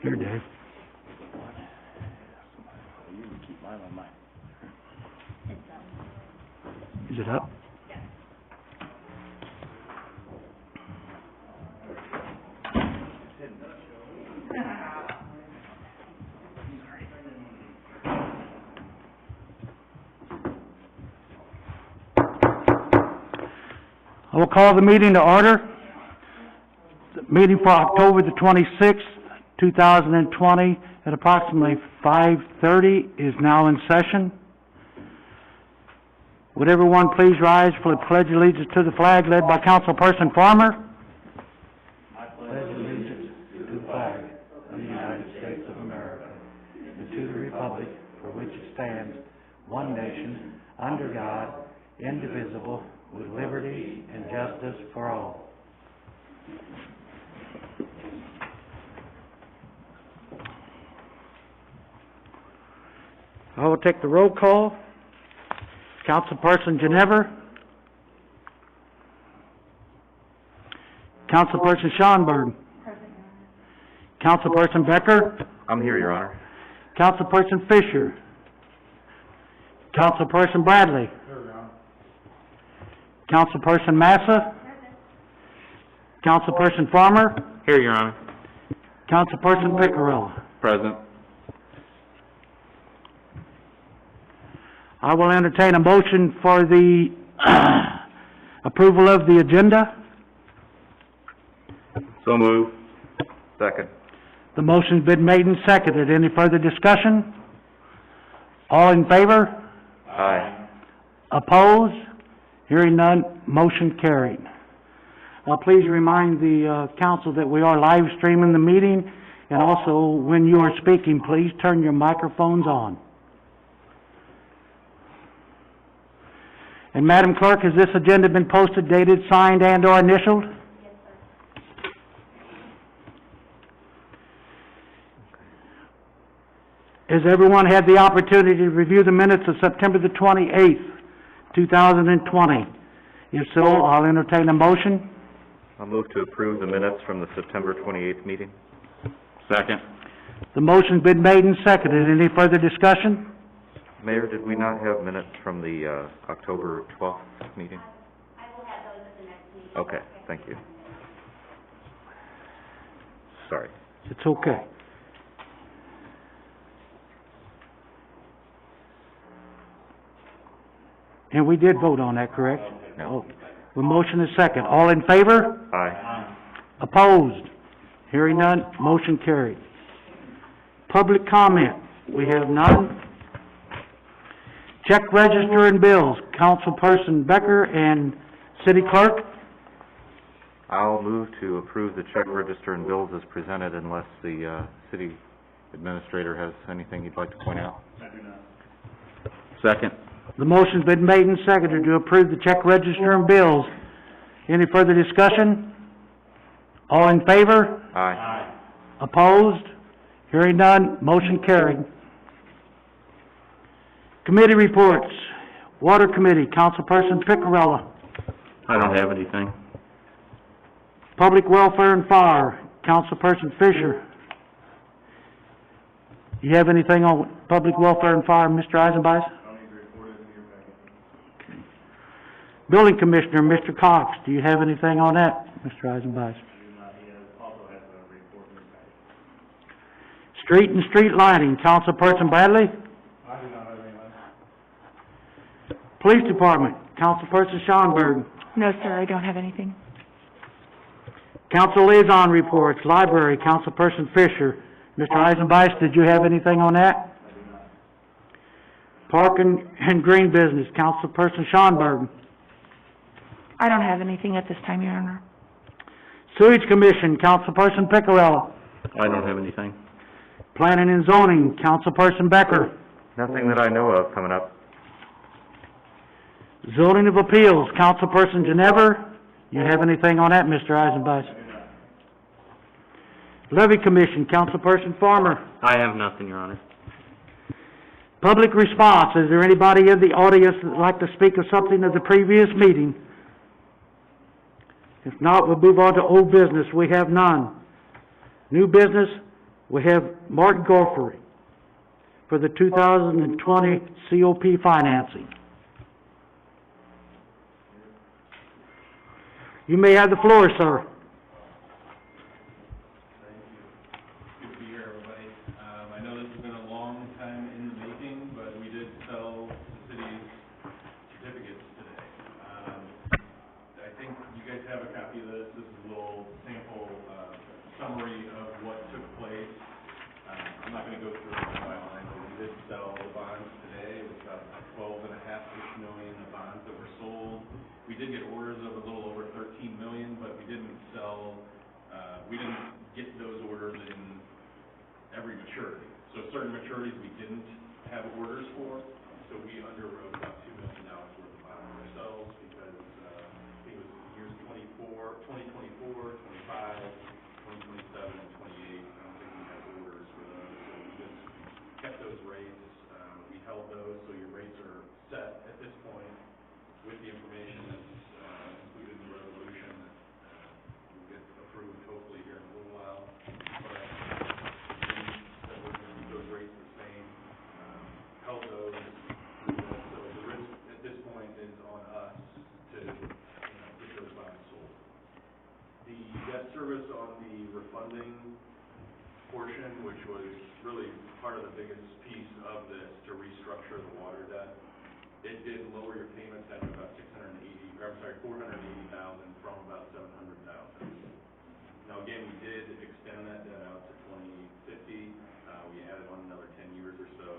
Here, Dave. You can keep mine on mine. Is it up? I will call the meeting to order. The meeting for October the 26th, 2020 at approximately 5:30 is now in session. Would everyone please rise for the pledge of allegiance to the flag led by Councilperson Farmer? I pledge allegiance to the flag of the United States of America and to the republic for which it stands, one nation, under God, indivisible, with liberty and justice for all. I will take the roll call. Councilperson Ginever. Councilperson Schonberg. Councilperson Becker. I'm here, Your Honor. Councilperson Fisher. Councilperson Bradley. Councilperson Massa. Councilperson Farmer. Here, Your Honor. Councilperson Piccarella. Present. I will entertain a motion for the approval of the agenda. So move. Second. The motion's been made and seconded. Any further discussion? All in favor? Aye. Opposed? Hearing none, motion carried. Please remind the council that we are live streaming the meeting, and also when you are speaking, please turn your microphones on. And Madam Clerk, has this agenda been posted, dated, signed, and or initialed? Yes, sir. Has everyone had the opportunity to review the minutes of September the 28th, 2020? If so, I'll entertain a motion. I'll move to approve the minutes from the September 28th meeting. Second. The motion's been made and seconded. Any further discussion? Mayor, did we not have minutes from the October 12th meeting? I will have those at the next meeting. Okay, thank you. Sorry. It's okay. And we did vote on that, correct? No. Okay. The motion is second. All in favor? Aye. Opposed? Hearing none, motion carried. Public comment, we have none. Check register and bills, Councilperson Becker and City Clerk. I'll move to approve the check register and bills as presented unless the city administrator has anything he'd like to point out. I do not. Second. The motion's been made and seconded to approve the check register and bills. Any further discussion? All in favor? Aye. Opposed? Hearing none, motion carried. Committee reports. Water Committee, Councilperson Piccarella. I don't have anything. Public Welfare and Fire, Councilperson Fisher. Do you have anything on Public Welfare and Fire, Mr. Eisenbeis? Okay. Building Commissioner, Mr. Cox, do you have anything on that, Mr. Eisenbeis? Street and Street Lighting, Councilperson Bradley. I do not have anything. Police Department, Councilperson Schonberg. No, sir, I don't have anything. Council Liaison Reports, Library, Councilperson Fisher. Mr. Eisenbeis, did you have anything on that? I do not. Park and Green Business, Councilperson Schonberg. I don't have anything at this time, Your Honor. Sewage Commission, Councilperson Piccarella. I don't have anything. Planning and Zoning, Councilperson Becker. Nothing that I know of coming up. Zoning of Appeals, Councilperson Ginever. You have anything on that, Mr. Eisenbeis? Levy Commission, Councilperson Farmer. I have nothing, Your Honor. Public response, is there anybody in the audience that would like to speak of something of the previous meeting? If not, we'll move on to old business. We have none. New business, We have Martin Gorfrey for the 2020 COP financing. You may have the floor, sir. Good to be here, everybody. I know this has been a long time in the making, but we did sell the city's certificates today. I think you guys have a copy of this. This is a little sample summary of what took place. I'm not going to go through it line by line, but we did sell the bonds today. It was about 12.5-ish million of bonds that were sold. We did get orders of a little over 13 million, but we didn't sell, we didn't get those orders in every maturity. So certain maturities we didn't have orders for, so we underwrote about $2 million worth of bonds ourselves because I think it was years 2024, 25, 2027, and 28. I don't think we have orders for those, so we just kept those rates. We held those, so your rates are set at this point with the information that's included in the resolution that will get approved hopefully here in a little while. But we said we're going to keep those rates the same, held those, so the risk at this point is on us to get those bonds sold. The debt service on the refunding portion, which was really part of the biggest piece of this to restructure the water debt, it did lower your payments down to about $480,000 from about $700,000. Now again, we did extend that debt out to 2050. We added on another 10 years or so,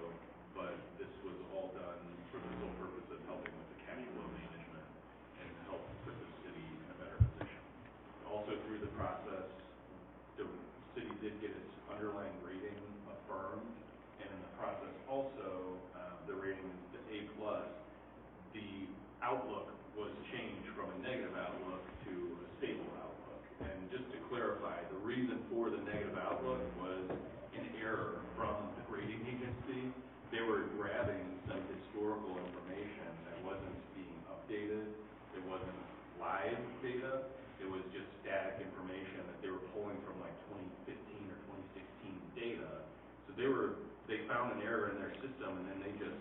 but this was all done for the sole purpose of helping with the cash flow management and help put the city in a better position. Also through the process, the city did get its underlying rating affirmed, and in the process also, the rating is the A+. The outlook was changed from a negative outlook to a stable outlook. And just to clarify, the reason for the negative outlook was an error from the rating agency. They were grabbing some historical information that wasn't being updated. It wasn't live data. It was just static information that they were pulling from like 2015 or 2016 data. So they found an error in their system, and then they just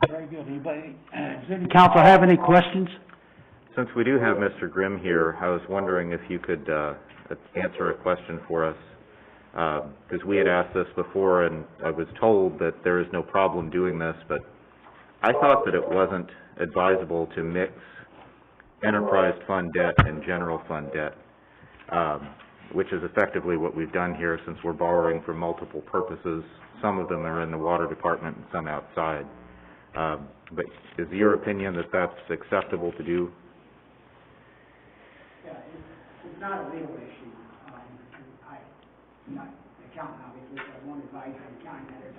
Very good. Anybody, does any council have any questions? Since we do have Mr. Grimm here, I was wondering if you could answer a question for us. Because we had asked this before, and I was told that there is no problem doing this, but I thought that it wasn't advisable to mix enterprise fund debt and general fund debt, which is effectively what we've done here since we're borrowing for multiple purposes. Some of them are in the water department and some outside. But is your opinion that that's acceptable to do? Yeah, it's not a legal issue. I'm not an accountant, obviously, so I won't advise you on accounting matters.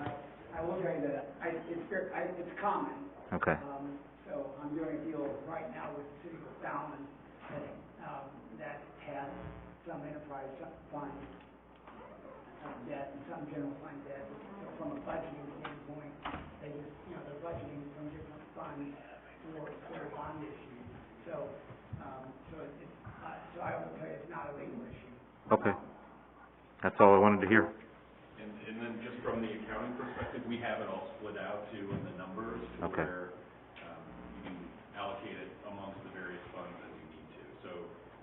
I will tell you that it's common. Okay. So I'm doing a deal right now with the city of Fallon that has some enterprise fund debt and some general fund debt. So from a budgeting standpoint, they just, they're budgeting from different funds for their bond issue. So, so I will tell you, it's not a legal issue. Okay. That's all I wanted to hear. And then just from the accounting perspective, we have it all split out too in the numbers to Okay. where, you can allocate it amongst the various funds as you need to. So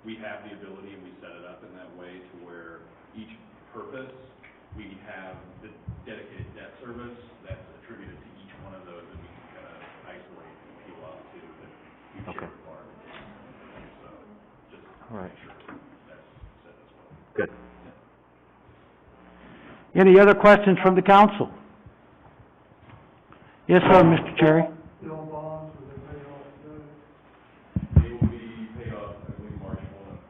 we have the ability and we set it up in that way to where each purpose, we have the dedicated debt service that's attributed to each one of those that we can kind of isolate and peel off to that each Okay. share requirement. So just All right. make sure that's set as well. Good. Any other questions from the council? Yes, sir, Mr. Cherry. Bill bonds, will they pay off soon? They will be paid off, I believe, March 1 of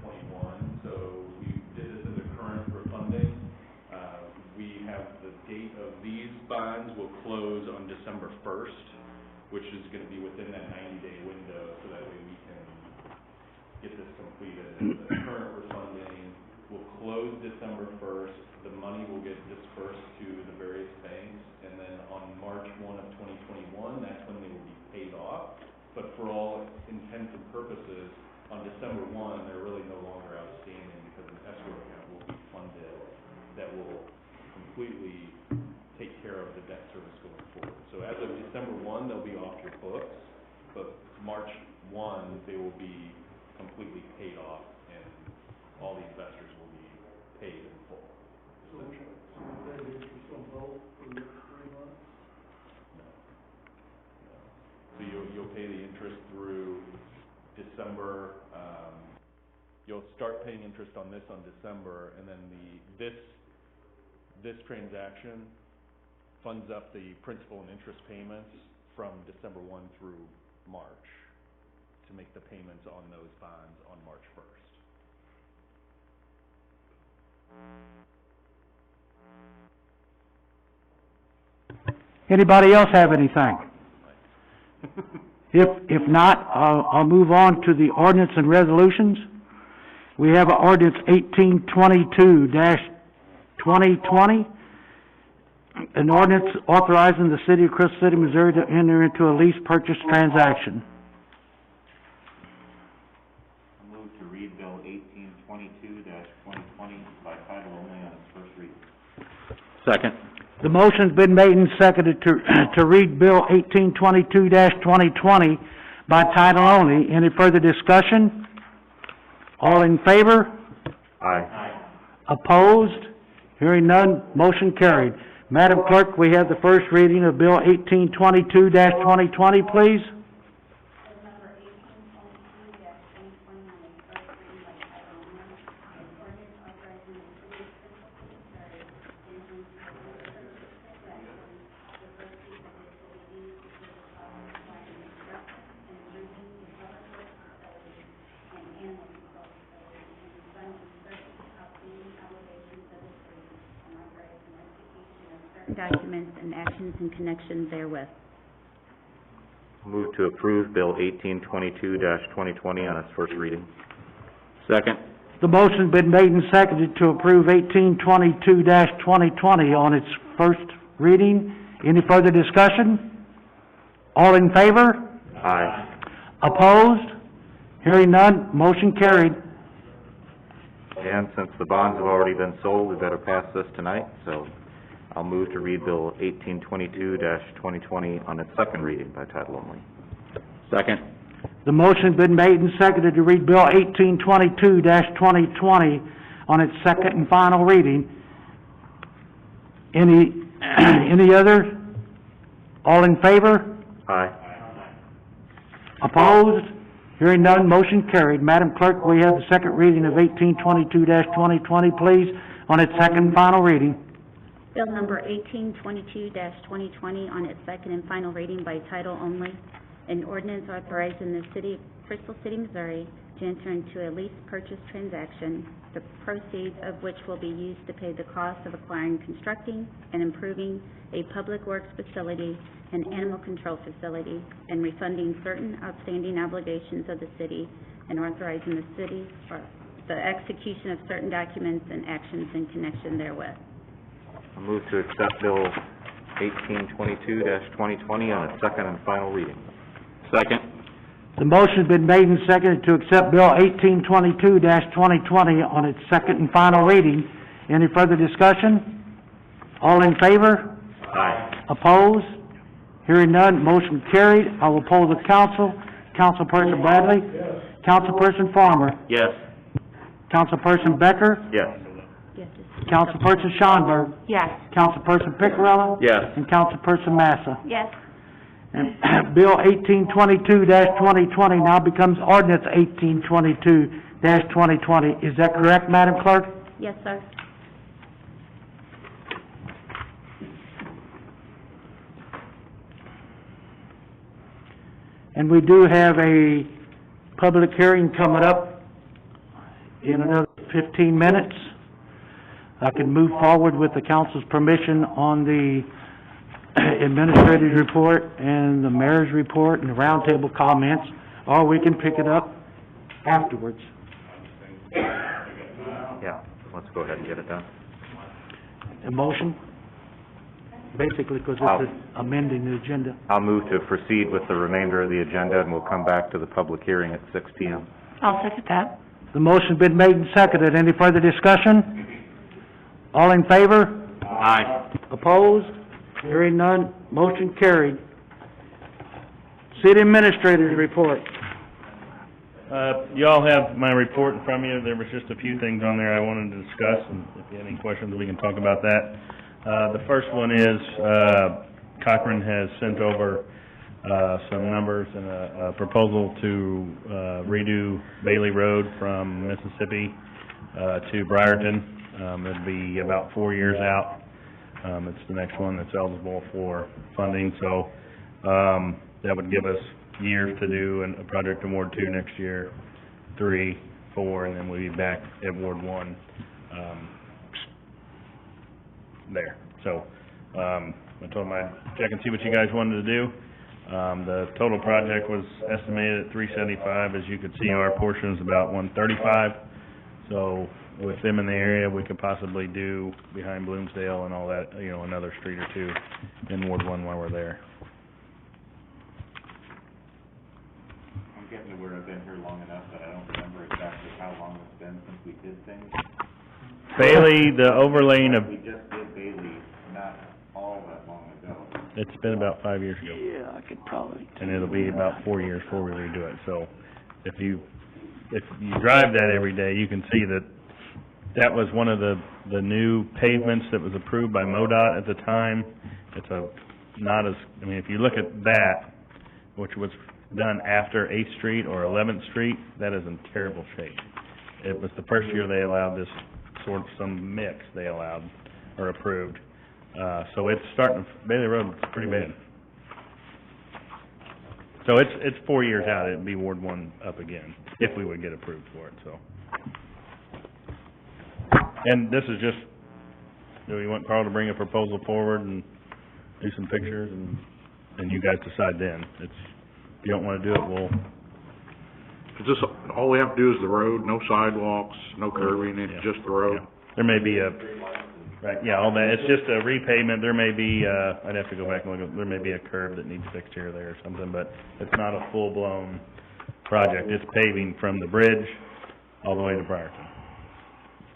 21, so we did this as a current refunding. We have the date of these bonds will close on December 1st, which is going to be within that 90-day window, so that way we can get this completed. The current refunding will close December 1st, the money will get dispersed to the various banks, and then on March 1 of 2021, that's when they will be paid off. But for all intents and purposes, on December 1, they're really no longer outstanding because an escrow account will be funded that will completely take care of the debt service going forward. So as of December 1, they'll be off your books, but March 1, they will be completely paid off, and all the investors will be paid in full. So we pay the interest on both for the next 3 months? No. So you'll pay the interest through December, you'll start paying interest on this on December, and then this transaction funds up the principal and interest payments from December 1 through March to make the payments on those bonds on March 1st. Anybody else have anything? If not, I'll move on to the ordinance and resolutions. We have ordinance 1822-2020, an ordinance authorizing the city of Crystal City, Missouri to enter into a lease purchase transaction. I move to read Bill 1822-2020 by title only on its first reading. Second. The motion's been made and seconded to read Bill 1822-2020 by title only. Any further discussion? All in favor? Aye. Opposed? Hearing none, motion carried. Madam Clerk, we have the first reading of Bill 1822-2020, please. Documents and actions in connection therewith. Move to approve Bill 1822-2020 on its first reading. Second. The motion's been made and seconded to approve 1822-2020 on its first reading. Any further discussion? All in favor? Aye. Opposed? Hearing none, motion carried. And since the bonds have already been sold, we better pass this tonight, so I'll move to read Bill 1822-2020 on its second reading by title only. Second. The motion's been made and seconded to read Bill 1822-2020 on its second and final reading. Any other? All in favor? Aye. Opposed? Hearing none, motion carried. Madam Clerk, we have the second reading of 1822-2020, please, on its second and final reading. Bill number 1822-2020 on its second and final reading by title only. An ordinance authorizing the city of Crystal City, Missouri to enter into a lease purchase transaction, the proceeds of which will be used to pay the cost of acquiring, constructing, and improving a public works facility and animal control facility, and refunding certain outstanding obligations of the city, and authorizing the city for the execution of certain documents and actions in connection therewith. I move to accept Bill 1822-2020 on its second and final reading. Second. The motion's been made and seconded to accept Bill 1822-2020 on its second and final reading. Any further discussion? All in favor? Aye. Opposed? Hearing none, motion carried. I will poll the council. Councilperson Bradley? Yes. Councilperson Farmer? Yes. Councilperson Becker? Yes. Yes, Councilperson Schonberg? Yes. Councilperson Picarella? Yes. And Councilperson Massa. Yes. And Bill 1822-2020 now becomes Ordinance 1822-2020. Is that correct, Madam Clerk? Yes, sir. And we do have a public hearing coming up in another 15 minutes. I can move forward with the council's permission on the administrative report and the mayor's report and the roundtable comments, or we can pick it up afterwards. Yeah, let's go ahead and get it done. A motion? Basically, because I'll- this is amending the agenda. I'll move to proceed with the remainder of the agenda, and we'll come back to the public hearing at 6 p.m. I'll second that. The motion's been made and seconded. Any further discussion? All in favor? Aye. Opposed? Hearing none, motion carried. City Administrator's report. You all have my report in front of you. There was just a few things on there I wanted to discuss, and if you have any questions, we can talk about that. The first one is, Cochran has sent over, some numbers and a proposal to, redo Bailey Road from Mississippi, to Briarton. It'll be about 4 years out. It's the next one that's eligible for funding, so, that would give us years to do a project in Ward 2 next year, 3, 4, and then we'll be back at Ward 1, there. So, I told them I'd check and see what you guys wanted to do. The total project was estimated at $375. As you can see, our portion is about $135. So, with them in the area, we could possibly do behind Bloomsdale and all that, you know, another street or two in Ward 1 while we're there. I'm getting to where I've been here long enough that I don't remember exactly how long it's been since we did things. Bailey, the overlaying of, We just did Bailey not all that long ago. it's been about 5 years ago. Yeah, I could probably. And it'll be about 4 years before we redo it. So if you drive that every day, you can see that that was one of the new pavements that was approved by MoDOT at the time. It's not as, I mean, if you look at that, which was done after 8th Street or 11th Street, that is in terrible shape. It was the first year they allowed this sort of some mix they allowed or approved. So it's starting, Bailey Road is pretty bad. So it's 4 years out, it'd be Ward 1 up again, if we would get approved for it, so. And this is just, do we want Carl to bring a proposal forward and do some pictures and you guys decide then? If you don't wanna do it, we'll, Is this, all we have to do is the road, no sidewalks, no curbing, it's Yeah. just the road? yeah. There may be right, yeah, all that, it's just a repavement, there may be, I'd have to go back and look at, there may be a curb that needs fixed here or there or something, but it's not a full-blown project. It's paving from the bridge all the way to Briarton.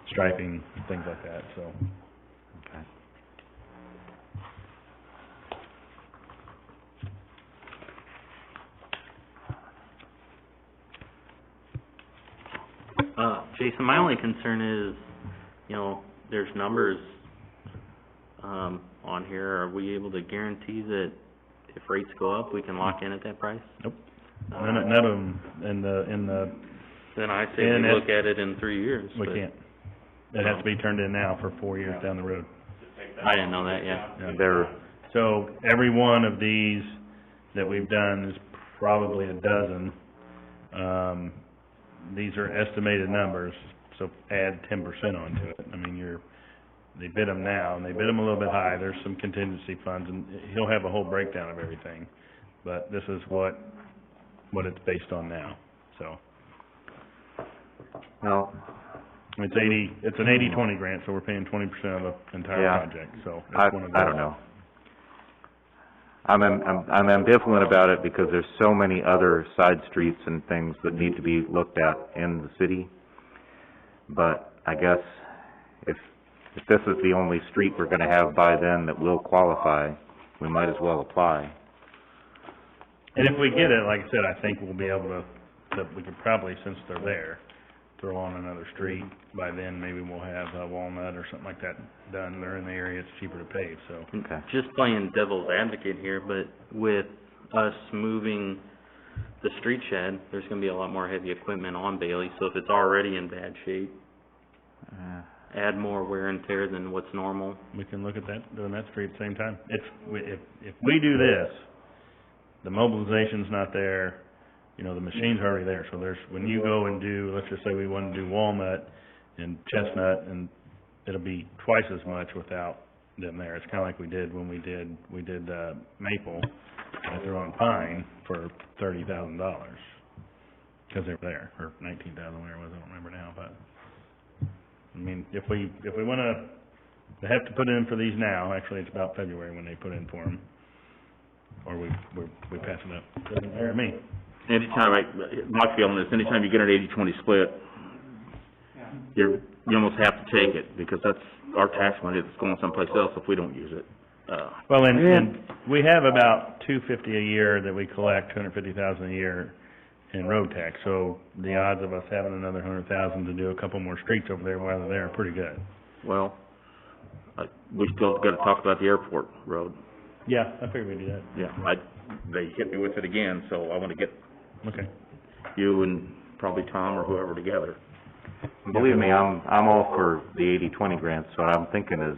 Striping, things like that, so. Okay. Jason, my only concern is, you know, there's numbers, on here. Are we able to guarantee that if rates go up, we can lock in at that price? Nope. None of them in the, Then I say And we it- look at it in 3 years, we but can't. It has to be turned in now for 4 years down the road. I didn't know that, yeah. Yeah. So every one of these that we've done is probably a dozen. These are estimated numbers, so add 10% onto it. I mean, they bid them now, and they bid them a little bit high. There's some contingency funds, and he'll have a whole breakdown of everything. But this is what it's based on now, so. Well, It's an 80/20 grant, so we're paying 20% of the entire Yeah. project, so it's one of those. I don't know. I'm ambivalent about it because there's so many other side streets and things that need to be looked at in the city. But I guess if this is the only street we're gonna have by then that will qualify, we might as well apply. And if we get it, like I said, I think we'll be able to we could probably, since they're there, throw on another street. By then, maybe we'll have Walnut or something like that done. They're in the area, it's cheaper to pave, so. Okay. Just playing devil's advocate here, but with us moving the street shed, there's gonna be a lot more heavy equipment on Bailey, so if it's already in bad shape, add more wear and tear than what's normal. We can look at that, doing that street at the same time. If we do this, the mobilization's not there, you know, the machine's already there, so when you go and do, let's just say we want to do Walnut and Chestnut, and it'll be twice as much without them there. It's kinda like we did when we did Maple, and they're on Pine for $30,000, because they were there, or 19,000, whatever it was, I don't remember now, but, I mean, if we wanna, they have to put in for these now, actually, it's about February when they put in for them, or we pass it up, doesn't matter to me. Anytime, my feeling is anytime you get an 80/20 split, you almost have to take it, because that's our tax money that's going someplace else if we don't use it. Well, and we have about $250 a year that we collect, $250,000 a year in road tax, so the odds of us having another $100,000 to do a couple more streets over there while they're there are pretty good. Well, we still gotta talk about the airport road. Yeah, I figured we'd do that. Yeah, they hit me with it again, so I wanna get Okay. you and probably Tom or whoever together. Believe me, I'm all for the 80/20 grants. So what I'm thinking is,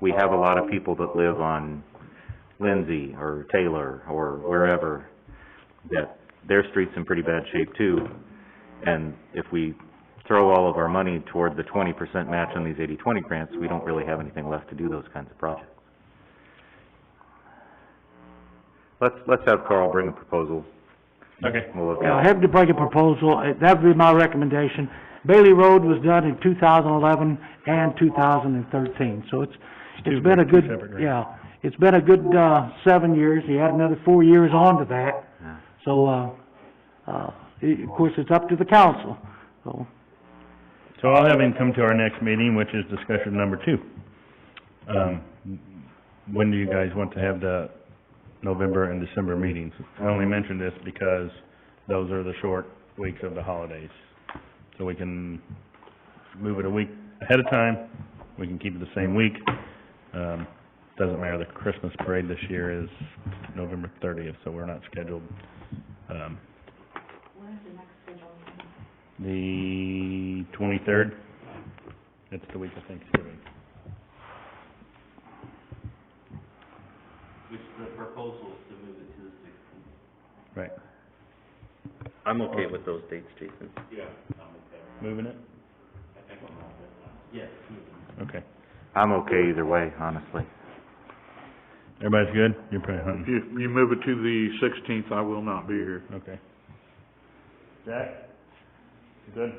we have a lot of people that live on Lindsay or Taylor or wherever, that their street's in pretty bad shape too. And if we throw all of our money toward the 20% match on these 80/20 grants, we don't really have anything left to do those kinds of projects. Let's have Carl bring a proposal. Okay. We'll look Yeah, at it. have to bring a proposal, that would be my recommendation. Bailey Road was done in 2011 and 2013, so it's been a good, Two separate grants. yeah, it's been a good, 7 years, he had another 4 years on to that. Yeah. So, of course, it's up to the council, so. So I'll have him come to our next meeting, which is discussion number 2. When do you guys want to have the November and December meetings? I only mention this because those are the short weeks of the holidays. So we can move it a week ahead of time, we can keep it the same week. Doesn't matter, the Christmas parade this year is November 30th, so we're not scheduled. When is the next scheduled The meeting? 23rd, it's the week of Thanksgiving. The proposal is to move it to the 16th. Right. I'm okay with those dates, Jason. Moving it? Yes. Okay. I'm okay either way, honestly. Everybody's good? You're probably hunting. If you move it to the 16th, I will not be here. Okay. Jack? You good?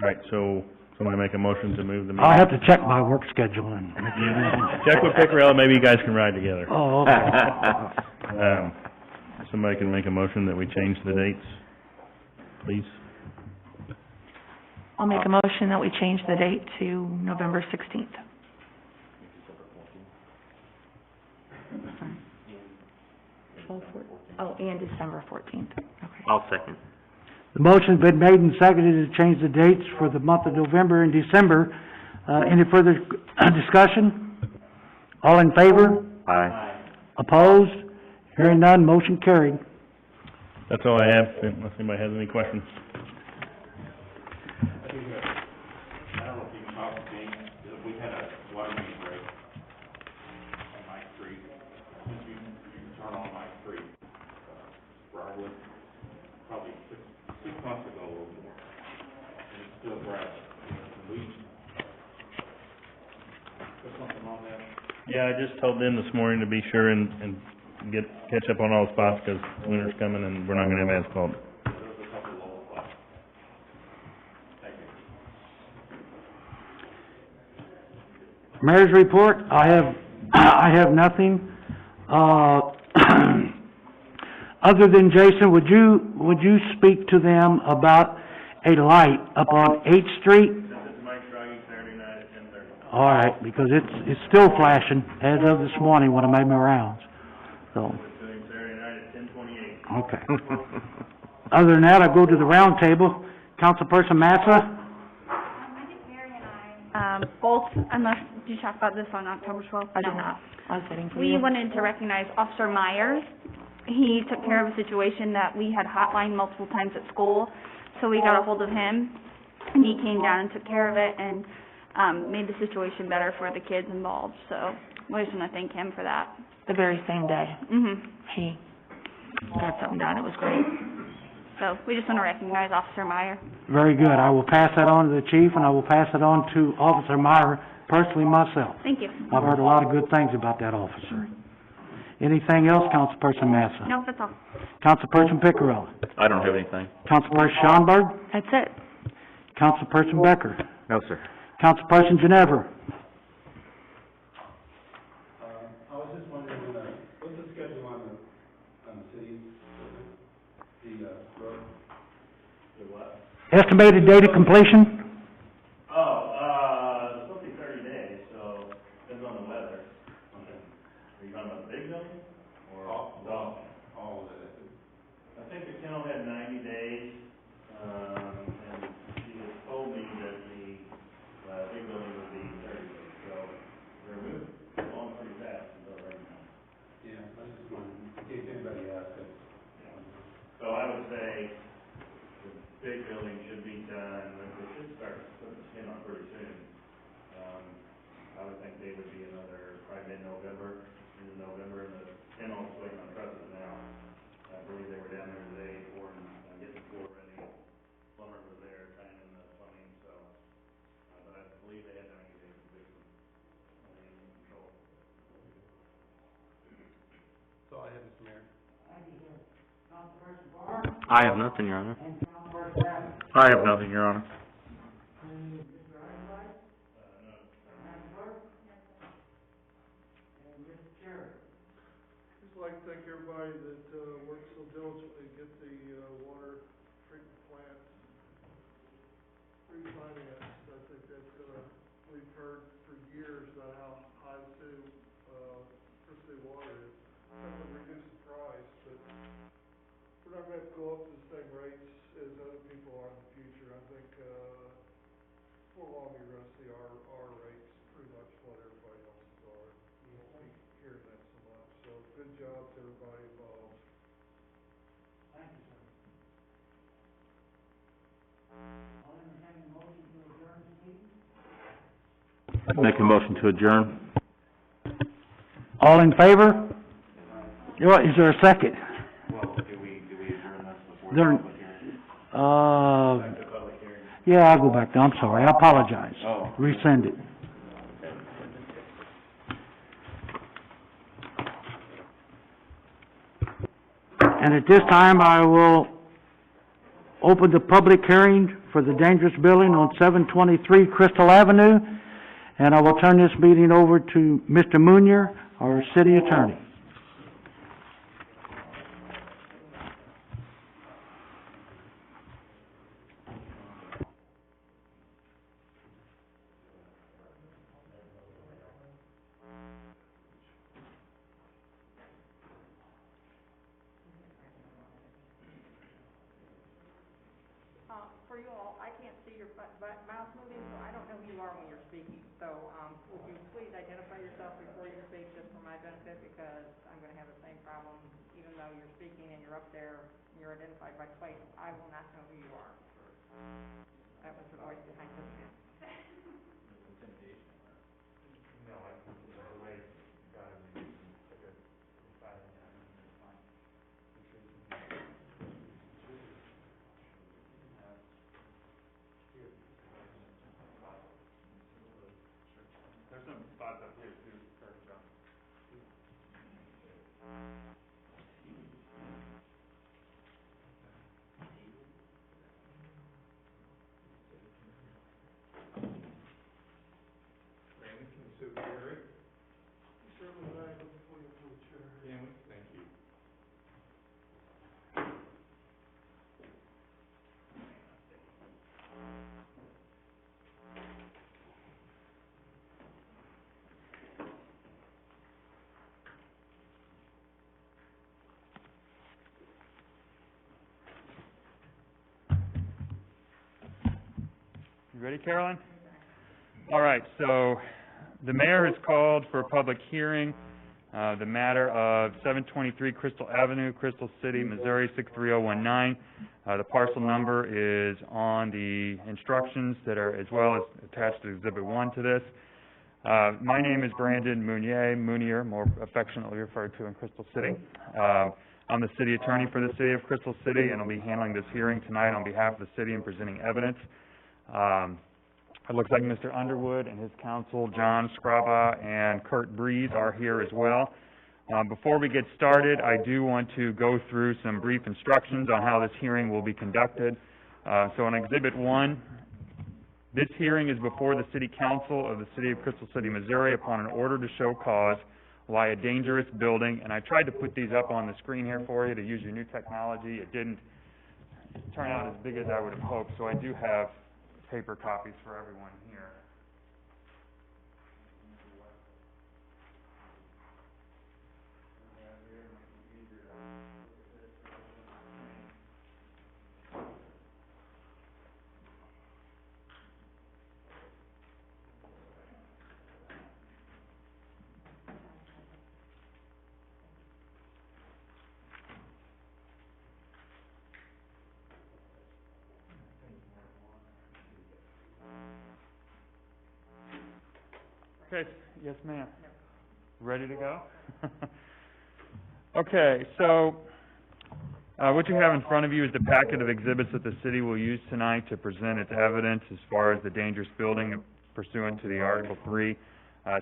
All right, so somebody make a motion to move the meeting. I'll have to check my work schedule and. Check with Pickrell, maybe you guys can ride together. Oh, okay. Somebody can make a motion that we change the dates, please? I'll make a motion that we change the date to November 16th. Oh, and December 14th. Okay. I'll second. The motion's been made and seconded to change the dates for the month of November and December. Any further discussion? All in favor? Aye. Opposed? Hearing none, motion carried. That's all I have, unless anybody has any questions. I don't know if you can talk to me, we had a water main break on Mike Street. You can turn on Mike Street, Briarwood, probably six months ago or more. And it's still grass. Can we put something on that? Yeah, I just told them this morning to be sure and catch up on all the spots, because winter's coming and we're not gonna have asphalt. There's a couple of low spots. Thank you. Mayor's report, I have nothing. Other than Jason, would you speak to them about a light up on 8th Street? Saturday night at 10:30. All right, because it's still flashing as of this morning when I made my rounds, so, Doing Saturday night at 10:28. okay. Other than that, I go to the round table. Councilperson Massa? I think Mary and I, both, unless, did you talk about this on October 12th? I did No. not. I was waiting for We you. wanted to recognize Officer Myers. He took care of a situation that we had hotlined multiple times at school, so we got a hold of him, and he came down and took care of it, and, made the situation better for the kids involved, so we just want to thank him for that. The very same day, he got something done. It was great. So, we just want to recognize Officer Meyer. Very good. I will pass that on to the chief, and I will pass it on to Officer Meyer personally myself. Thank you. I've heard a lot of good things about that officer. Anything else, Councilperson Massa? No, that's all. Councilperson Piccarella? I don't have anything. Councilperson Schonberg? That's it. Councilperson Becker? No, sir. Councilperson Ginever? I was just wondering, what's the schedule on the city, road? The what? Estimated date of completion? It's supposed to be 30 days, so depends on the weather. Okay. Are you talking about the big building? Or All of it. I think the kennel had 90 days, and she has told me that the, big building would be 30 days, so we're moving along pretty fast until right now. Yeah, I was just wondering, in case anybody asked it. So I would say the big building should be done, we should start putting the skin on pretty soon. I would think they would be another, probably mid-November, into November, and the kennel's waiting on trusses now. I believe they were down there today pouring, getting the floor ready. Plumber was there tying in the plumbing, so, but I believe they had 90 days to fix them. In control. That's all I have, Mr. Mayor. I have nothing, Your Honor. I have nothing, Your Honor. Just like to thank everybody that, worked so diligently to get the, water treatment plant refinanced. I think that's gonna, we've heard for years about how high Sioux, City water is. That would reduce the price, but we're not gonna have to go up to the same rates as other people are in the future. I think, for long, you're gonna see our rates pretty much what everybody else's are. You won't be hearing that so much, so good job to everybody involved. Thank you, sir. Make a motion to adjourn. All in favor? Is there a second? Well, do we adjourn this before There, the public hearing? yeah, I'll go back there. I'm sorry. I apologize. Oh. Resend it. And at this time, I will open the public hearing for the dangerous building on 723 Crystal Avenue, and I will turn this meeting over to Mr. Munier, our city attorney. For you all, I can't see your mouse moving, so I don't know who you are when you're speaking. So, would you please identify yourself before you speak, just for my benefit, because I'm gonna have the same problem, even though you're speaking and you're up there, and you're identified by place, I will not know who you are. That was the voice behind this man. No, the way God is like a silent, it's fine. There's some spots up here too, Kirk, John. Randy, can you Gary. Chairman, I have before you for the chair. Stanley, thank you. You ready, Carolyn? All right, so the mayor has called for a public hearing, the matter of 723 Crystal Avenue, Crystal City, Missouri 63019. The parcel number is on the instructions that are as well as attached to Exhibit 1 to this. My name is Brandon Munier, more affectionately referred to in Crystal City. I'm the city attorney for the city of Crystal City, and I'll be handling this hearing tonight on behalf of the city and presenting evidence. It looks like Mr. Underwood and his counsel, John Scraba and Kurt Breeze, are here as well. Before we get started, I do want to go through some brief instructions on how this hearing will be conducted. So on Exhibit 1, this hearing is before the City Council of the City of Crystal City, Missouri, upon an order to show cause why a dangerous building, and I tried to put these up on the screen here for you to use your new technology. It didn't turn out as big as I would have hoped, so I do have paper copies for everyone here. Okay, yes ma'am. Ready to go? Okay, so what you have in front of you is the packet of exhibits that the city will use tonight to present its evidence as far as the dangerous building pursuant to the Article 3,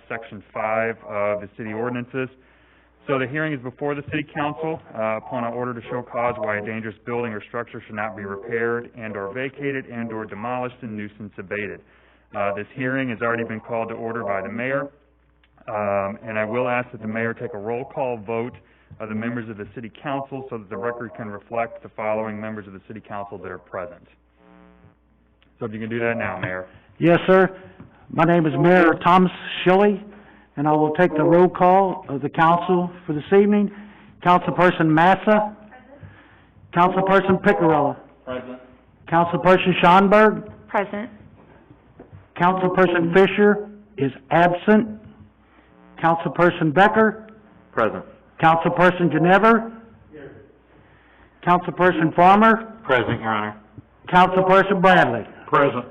Section 5 of the city ordinances. So the hearing is before the City Council upon an order to show cause why a dangerous building or structure should not be repaired and or vacated and or demolished and nuisance abated. This hearing has already been called to order by the mayor, and I will ask that the mayor take a roll call vote of the members of the City Council so that the record can reflect the following members of the City Council that are present. So if you can do that now, Mayor. Yes, sir. My name is Mayor Thomas Shilley, and I will take the roll call of the council for this evening. Councilperson Massa. Councilperson Picarella. Present. Councilperson Schonberg. Present. Councilperson Fisher is absent. Councilperson Becker. Present. Councilperson Ginever. Councilperson Farmer. Present, Your Honor. Councilperson Bradley. Present.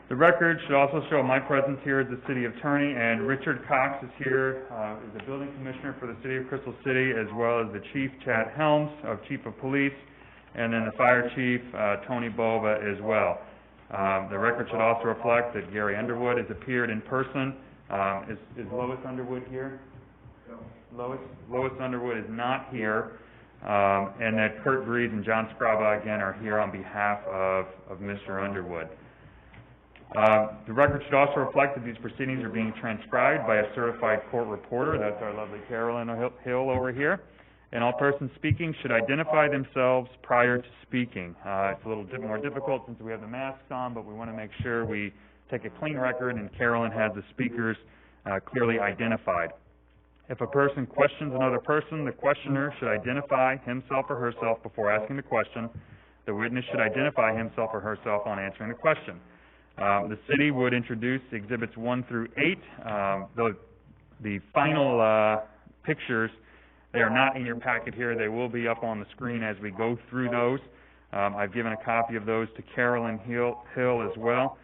The record should also show my presence here as the city attorney, and Richard Cox is here, is the building commissioner for the city of Crystal City, as well as the chief, Chad Helms, of chief of police, and then the fire chief, Tony Bova, as well. The record should also reflect that Gary Underwood has appeared in person. Is Lois Underwood here? No. Lois Underwood is not here, and that Kurt Breeze and John Scraba, again, are here on behalf of Mr. Underwood. The record should also reflect that these proceedings are being transcribed by a certified court reporter. That's our lovely Carolyn Hill over here. And all persons speaking should identify themselves prior to speaking. It's a little more difficult since we have the masks on, but we want to make sure we take a clean record and Carolyn has the speakers clearly identified. If a person questions another person, the questioner should identify himself or herself before asking the question. The witness should identify himself or herself on answering the question. The city would introduce exhibits 1 through 8. The final pictures, they are not in your packet here. They will be up on the screen as we go through those. I've given a copy of those to Carolyn Hill as well.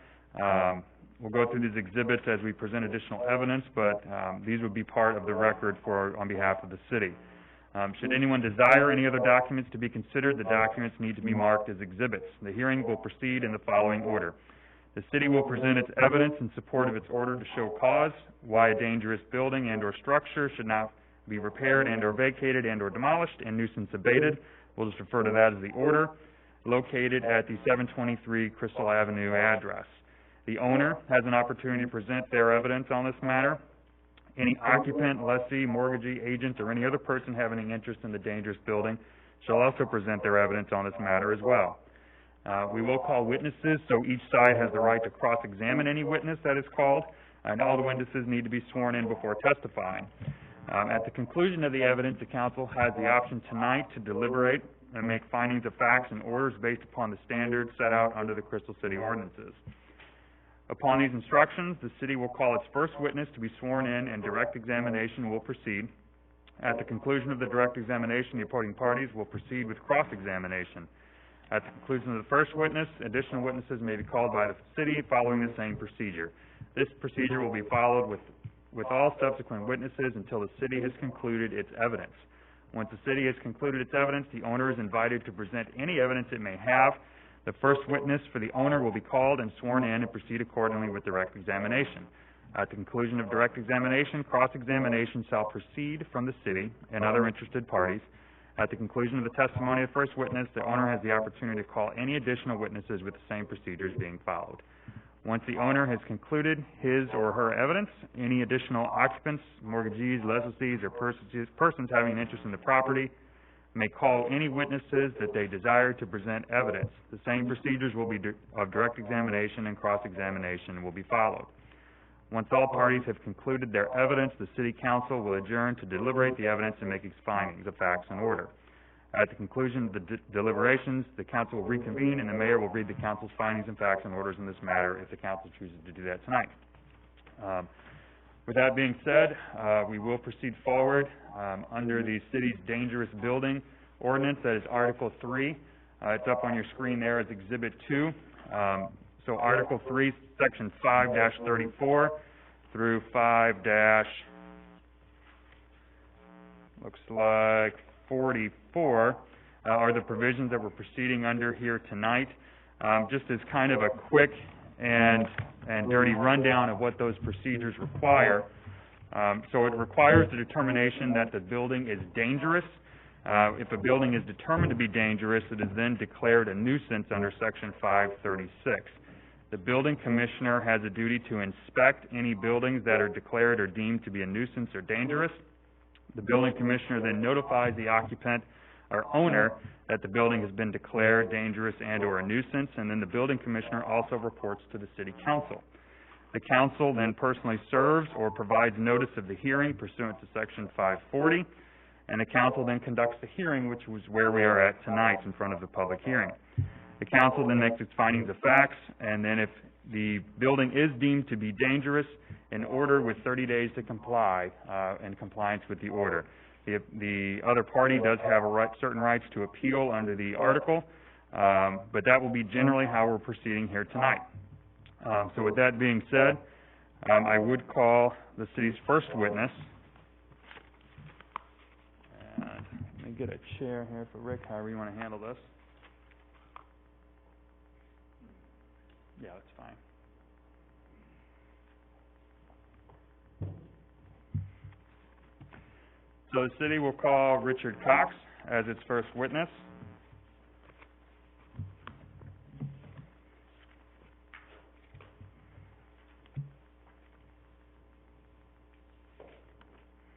We'll go through these exhibits as we present additional evidence, but these would be part of the record on behalf of the city. Should anyone desire any other documents to be considered, the documents need to be marked as exhibits. The hearing will proceed in the following order. The city will present its evidence in support of its order to show cause, why a dangerous building and or structure should not be repaired and or vacated and or demolished and nuisance abated. We'll just refer to that as the order, located at the 723 Crystal Avenue address. The owner has an opportunity to present their evidence on this matter. Any occupant, lessee, mortgagee, agent, or any other person having an interest in the dangerous building shall also present their evidence on this matter as well. We will call witnesses, so each side has the right to cross-examine any witness that is called, and all the witnesses need to be sworn in before testifying. At the conclusion of the evidence, the council has the option tonight to deliberate and make findings of facts and orders based upon the standards set out under the Crystal City ordinances. Upon these instructions, the city will call its first witness to be sworn in, and direct examination will proceed. At the conclusion of the direct examination, the opposing parties will proceed with cross-examination. At the conclusion of the first witness, additional witnesses may be called by the city following the same procedure. This procedure will be followed with all subsequent witnesses until the city has concluded its evidence. Once the city has concluded its evidence, the owner is invited to present any evidence it may have. The first witness for the owner will be called and sworn in and proceed accordingly with direct examination. At the conclusion of direct examination, cross-examination shall proceed from the city and other interested parties. At the conclusion of the testimony of the first witness, the owner has the opportunity to call any additional witnesses with the same procedures being followed. Once the owner has concluded his or her evidence, any additional occupants, mortgagees, lessees, or persons having an interest in the property may call any witnesses that they desire to present evidence. The same procedures will be of direct examination and cross-examination will be followed. Once all parties have concluded their evidence, the City Council will adjourn to deliberate the evidence and make its findings of facts in order. At the conclusion of the deliberations, the council will reconvene and the mayor will read the council's findings and facts and orders in this matter if the council chooses to do that tonight. With that being said, we will proceed forward under the city's dangerous building ordinance. That is Article 3. It's up on your screen there as Exhibit 2. So Article 3, Section 5-34 through 5- looks like 44 are the provisions that we're proceeding under here tonight. Just as kind of a quick and dirty rundown of what those procedures require. So it requires the determination that the building is dangerous. If a building is determined to be dangerous, it is then declared a nuisance under Section 536. The building commissioner has a duty to inspect any buildings that are declared or deemed to be a nuisance or dangerous. The building commissioner then notifies the occupant or owner that the building has been declared dangerous and or a nuisance, and then the building commissioner also reports to the city council. The council then personally serves or provides notice of the hearing pursuant to Section 540, and the council then conducts the hearing, which was where we are at tonight in front of the public hearing. The council then makes its findings of facts, and then if the building is deemed to be dangerous, an order with 30 days to comply in compliance with the order. The other party does have certain rights to appeal under the article, but that will be generally how we're proceeding here tonight. So with that being said, I would call the city's first witness. And let me get a chair here for Rick, however you want to handle this. Yeah, that's fine. So the city will call Richard Cox as its first witness.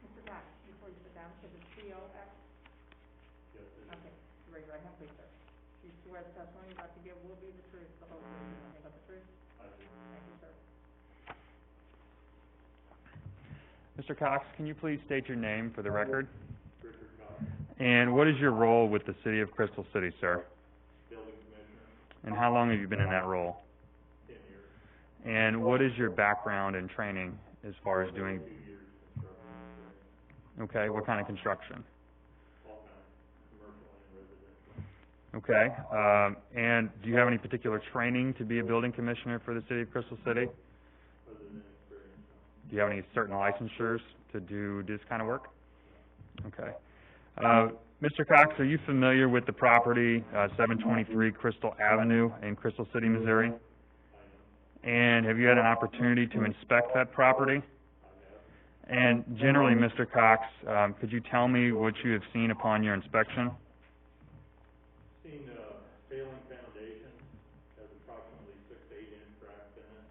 Mr. Cox, before you sit down, is it C-O-X? Yes, it is. Okay, raise your right hand, please, sir. Do you swear the testimony you're about to give will be the truth, the whole truth, and nothing but the truth? I do. Thank you, sir. Mr. Cox, can you please state your name for the record? Richard Cox, And what is your role with the city of Crystal City, sir? building commissioner, And how long have you been in that role? 10 years, And what is your background and training as far as doing, 2 years construction, okay, what kind of construction? all kinds, commercial and residential. Okay, and do you have any particular training to be a building commissioner for the city of Crystal City? Other than experience, Do you have any certain licensures to do this kind of work? Okay. Mr. Cox, are you familiar with the property, 723 Crystal Avenue in Crystal City, Missouri? And have you had an opportunity to inspect that property? And generally, Mr. Cox, could you tell me what you have seen upon your inspection? seen a failing foundation, has approximately 6 to 8 inch cracks in it,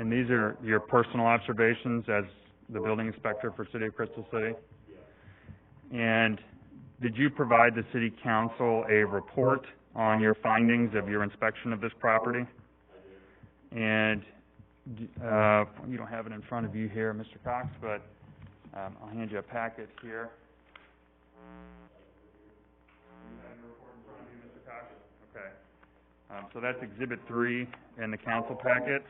And these are your personal observations as the building inspector for City of Crystal City? And did you provide the city council a report on your findings of your inspection of this property? And, you don't have it in front of you here, Mr. Cox, but, I'll hand you a packet here. You have your report in front of you, Mr. Cox? Okay. So that's Exhibit 3 in the council packet.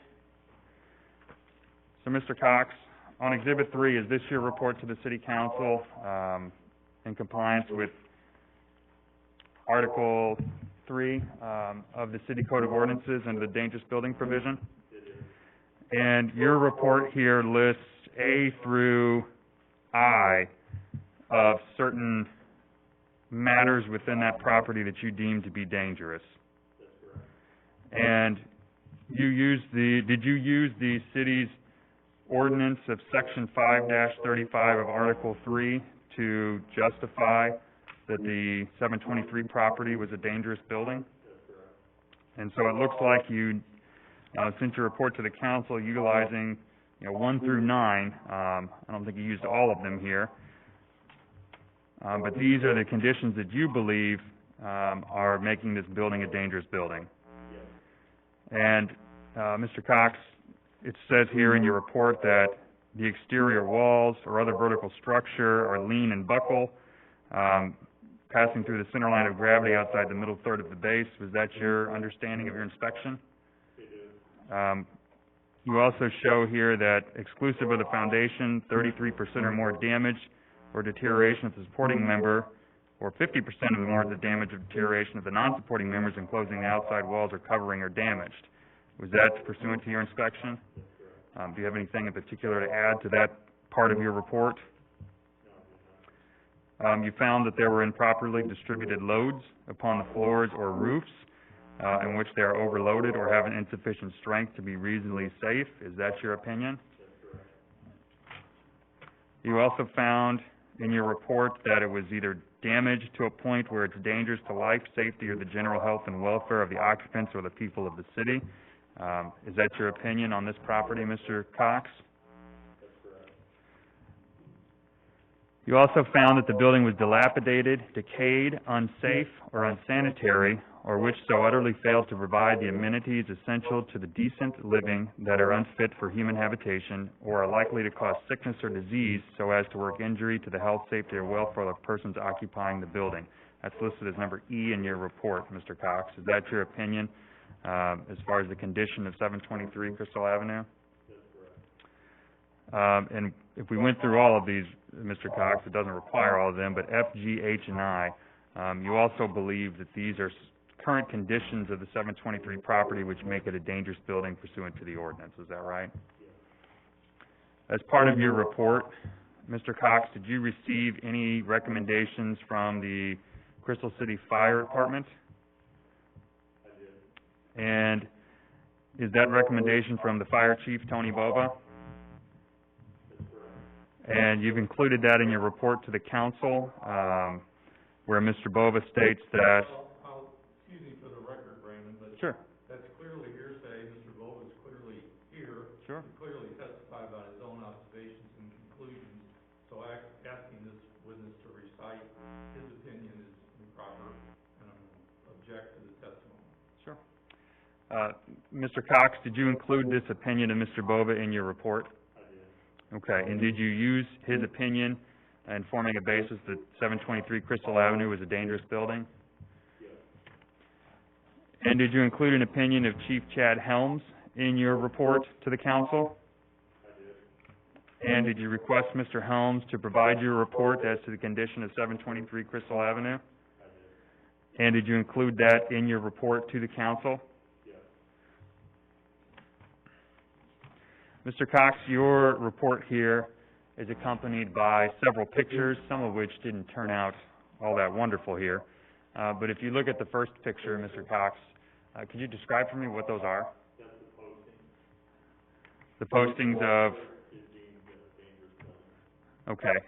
So, Mr. Cox, on Exhibit 3, is this your report to the City Council, in compliance with Article 3, of the City Code of Ordinances under the dangerous building provision? And your report here lists A through I of certain matters within that property that you deem to be dangerous. And did you use the city's ordinance of Section 5-35 of Article 3 to justify that the 723 property was a dangerous building? And so it looks like you sent your report to the council utilizing, 1 through 9. I don't think you used all of them here. But these are the conditions that you believe are making this building a dangerous building. And, Mr. Cox, it says here in your report that the exterior walls or other vertical structure are lean and buckle, passing through the center line of gravity outside the middle third of the base. Was that your understanding of your inspection? You also show here that exclusive of the foundation, 33% or more damage or deterioration of the supporting member, or 50% or more of the damage or deterioration of the non-supporting members enclosing the outside walls or covering are damaged. Was that pursuant to your inspection? Do you have anything in particular to add to that part of your report? You found that there were improperly distributed loads upon the floors or roofs, in which they are overloaded or have an insufficient strength to be reasonably safe. Is that your opinion? You also found in your report that it was either damaged to a point where it's dangerous to life, safety, or the general health and welfare of the occupants or the people of the city. Is that your opinion on this property, Mr. Cox? You also found that the building was dilapidated, decayed, unsafe, or unsanitary, or which so utterly failed to provide the amenities essential to the decent living that are unfit for human habitation, or are likely to cause sickness or disease so as to work injury to the health, safety, or welfare of persons occupying the building. That's listed as number E in your report, Mr. Cox. Is that your opinion as far as the condition of 723 Crystal Avenue? And if we went through all of these, Mr. Cox, it doesn't require all of them, but F, G, H, and I, you also believe that these are current conditions of the 723 property which make it a dangerous building pursuant to the ordinance. Is that right? As part of your report, Mr. Cox, did you receive any recommendations from the Crystal City Fire Department? I did. And is that recommendation from the Fire Chief, Tony Bova? And you've included that in your report to the council, where Mr. Bova states that... Excuse me for the record, Brandon, but... Sure. That's clearly hearsay. Mr. Bova's clearly here. Sure. He clearly testified about his own observations and conclusions. So asking this witness to recite his opinion is improper, and I'm going to object to the testimony. Sure. Mr. Cox, did you include this opinion of Mr. Bova in your report? Okay, and did you use his opinion in forming a basis that 723 Crystal Avenue was a dangerous building? Yes. And did you include an opinion of Chief Chad Helms in your report to the council? I did. And did you request Mr. Helms to provide your report as to the condition of 723 Crystal Avenue? I did. And did you include that in your report to the council? Mr. Cox, your report here is accompanied by several pictures, some of which didn't turn out all that wonderful here. But if you look at the first picture, Mr. Cox, could you describe for me what those are? That's the postings. The postings of... Okay.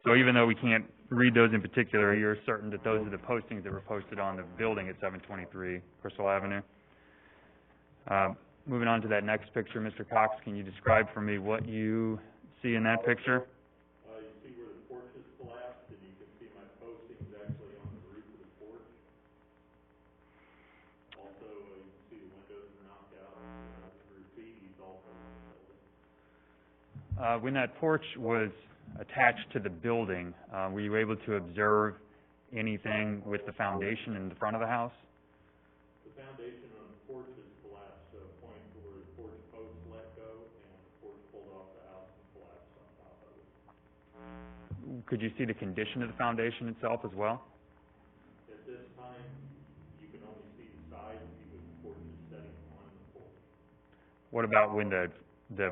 So even though we can't read those in particular, you're certain that those are the postings that were posted on the building at 723 Crystal Avenue? moving on to that next picture, Mr. Cox, can you describe for me what you see in that picture? You see where the porch is collapsed, and you can see my postings actually on the roof of the porch. Also, you can see the windows are knocked out, the graffiti's also on the building. When that porch was attached to the building, were you able to observe anything with the foundation in the front of the house? The foundation on the porch is collapsed to a point where the porch posts let go, and the porch pulled off the house and collapsed on top of it. Could you see the condition of the foundation itself as well? At this time, you can only see the sides because the porch is setting on the porch. What about when the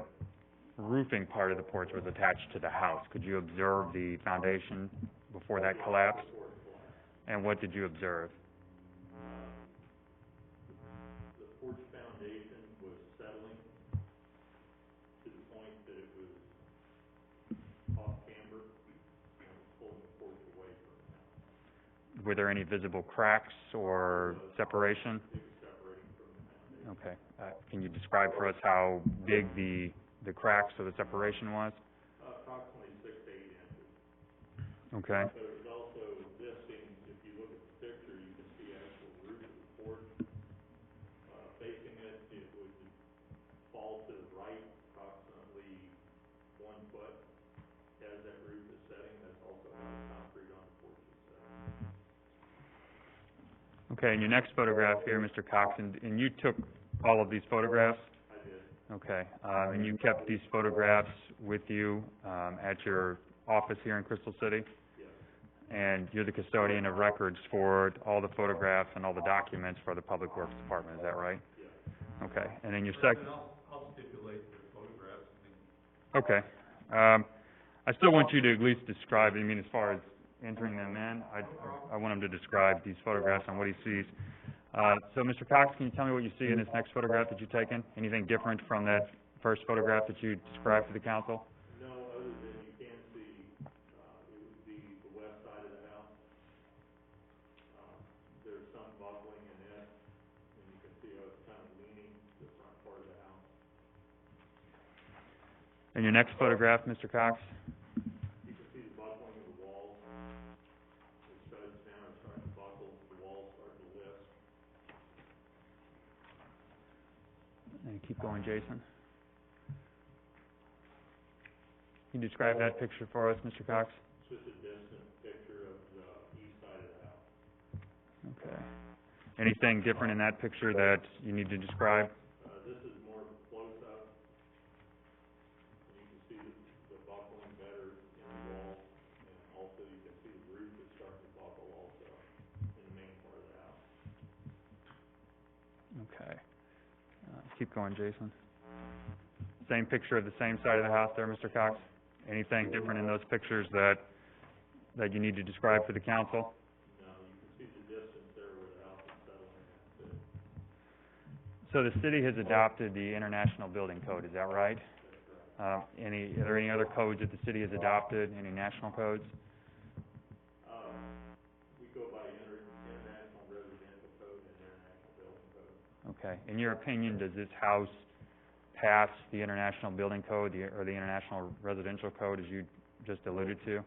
roofing part of the porch was attached to the house? Could you observe the foundation before that collapsed? Before it collapsed. And what did you observe? The porch foundation was settling to the point that it was off camber and was pulling the porch away from the house. Were there any visible cracks or separation? It was separating from the foundation. Okay. Can you describe for us how big the cracks or the separation was? Approximately 6 to 8 inches. Okay. But it was also listing, if you look at the picture, you can see actual roof of the porch. Facing it, it would fall to the right approximately 1 foot as that roof is setting. That's also how the concrete on the porch is setting. Okay, and your next photograph here, Mr. Cox, and you took all of these photographs? I did. Okay, and you kept these photographs with you, at your office here in Crystal City? Yes. And you're the custodian of records for all the photographs and all the documents for the Public Works Department, is that right? Yes. Okay, and then your I'll stipulate the photographs, Okay, I still want you to at least describe, I mean, as far as entering them in, I want him to describe these photographs and what he sees. So Mr. Cox, can you tell me what you see in this next photograph that you've taken? Anything different from that first photograph that you described to the council? No, other than you can see, it would be the west side of the house. There's some buckling in it, and you can see how it's kind of leaning to the front part of the house. And your next photograph, Mr. Cox? You can see the buckling of the walls. The studs now are starting to buckle, the walls starting to lift. And keep going, Jason. Can you describe that picture for us, Mr. Cox? It's just a distant picture of the east side of the house. Okay. Anything different in that picture that you need to describe? This is more of a close-up. And you can see the buckling better in the walls, and also you can see the roof is starting to buckle also in the main part of the house. Okay. Keep going, Jason. Same picture of the same side of the house there, Mr. Cox? Anything different in those pictures that you need to describe for the council? No, you can see the distance there where the house is settling at. So the city has adopted the International Building Code, is that right? Are there any other codes that the city has adopted, any national codes? We go by International Residential Code and International Building Code. Okay. In your opinion, does this house pass the International Building Code or the International Residential Code, as you just alluded to?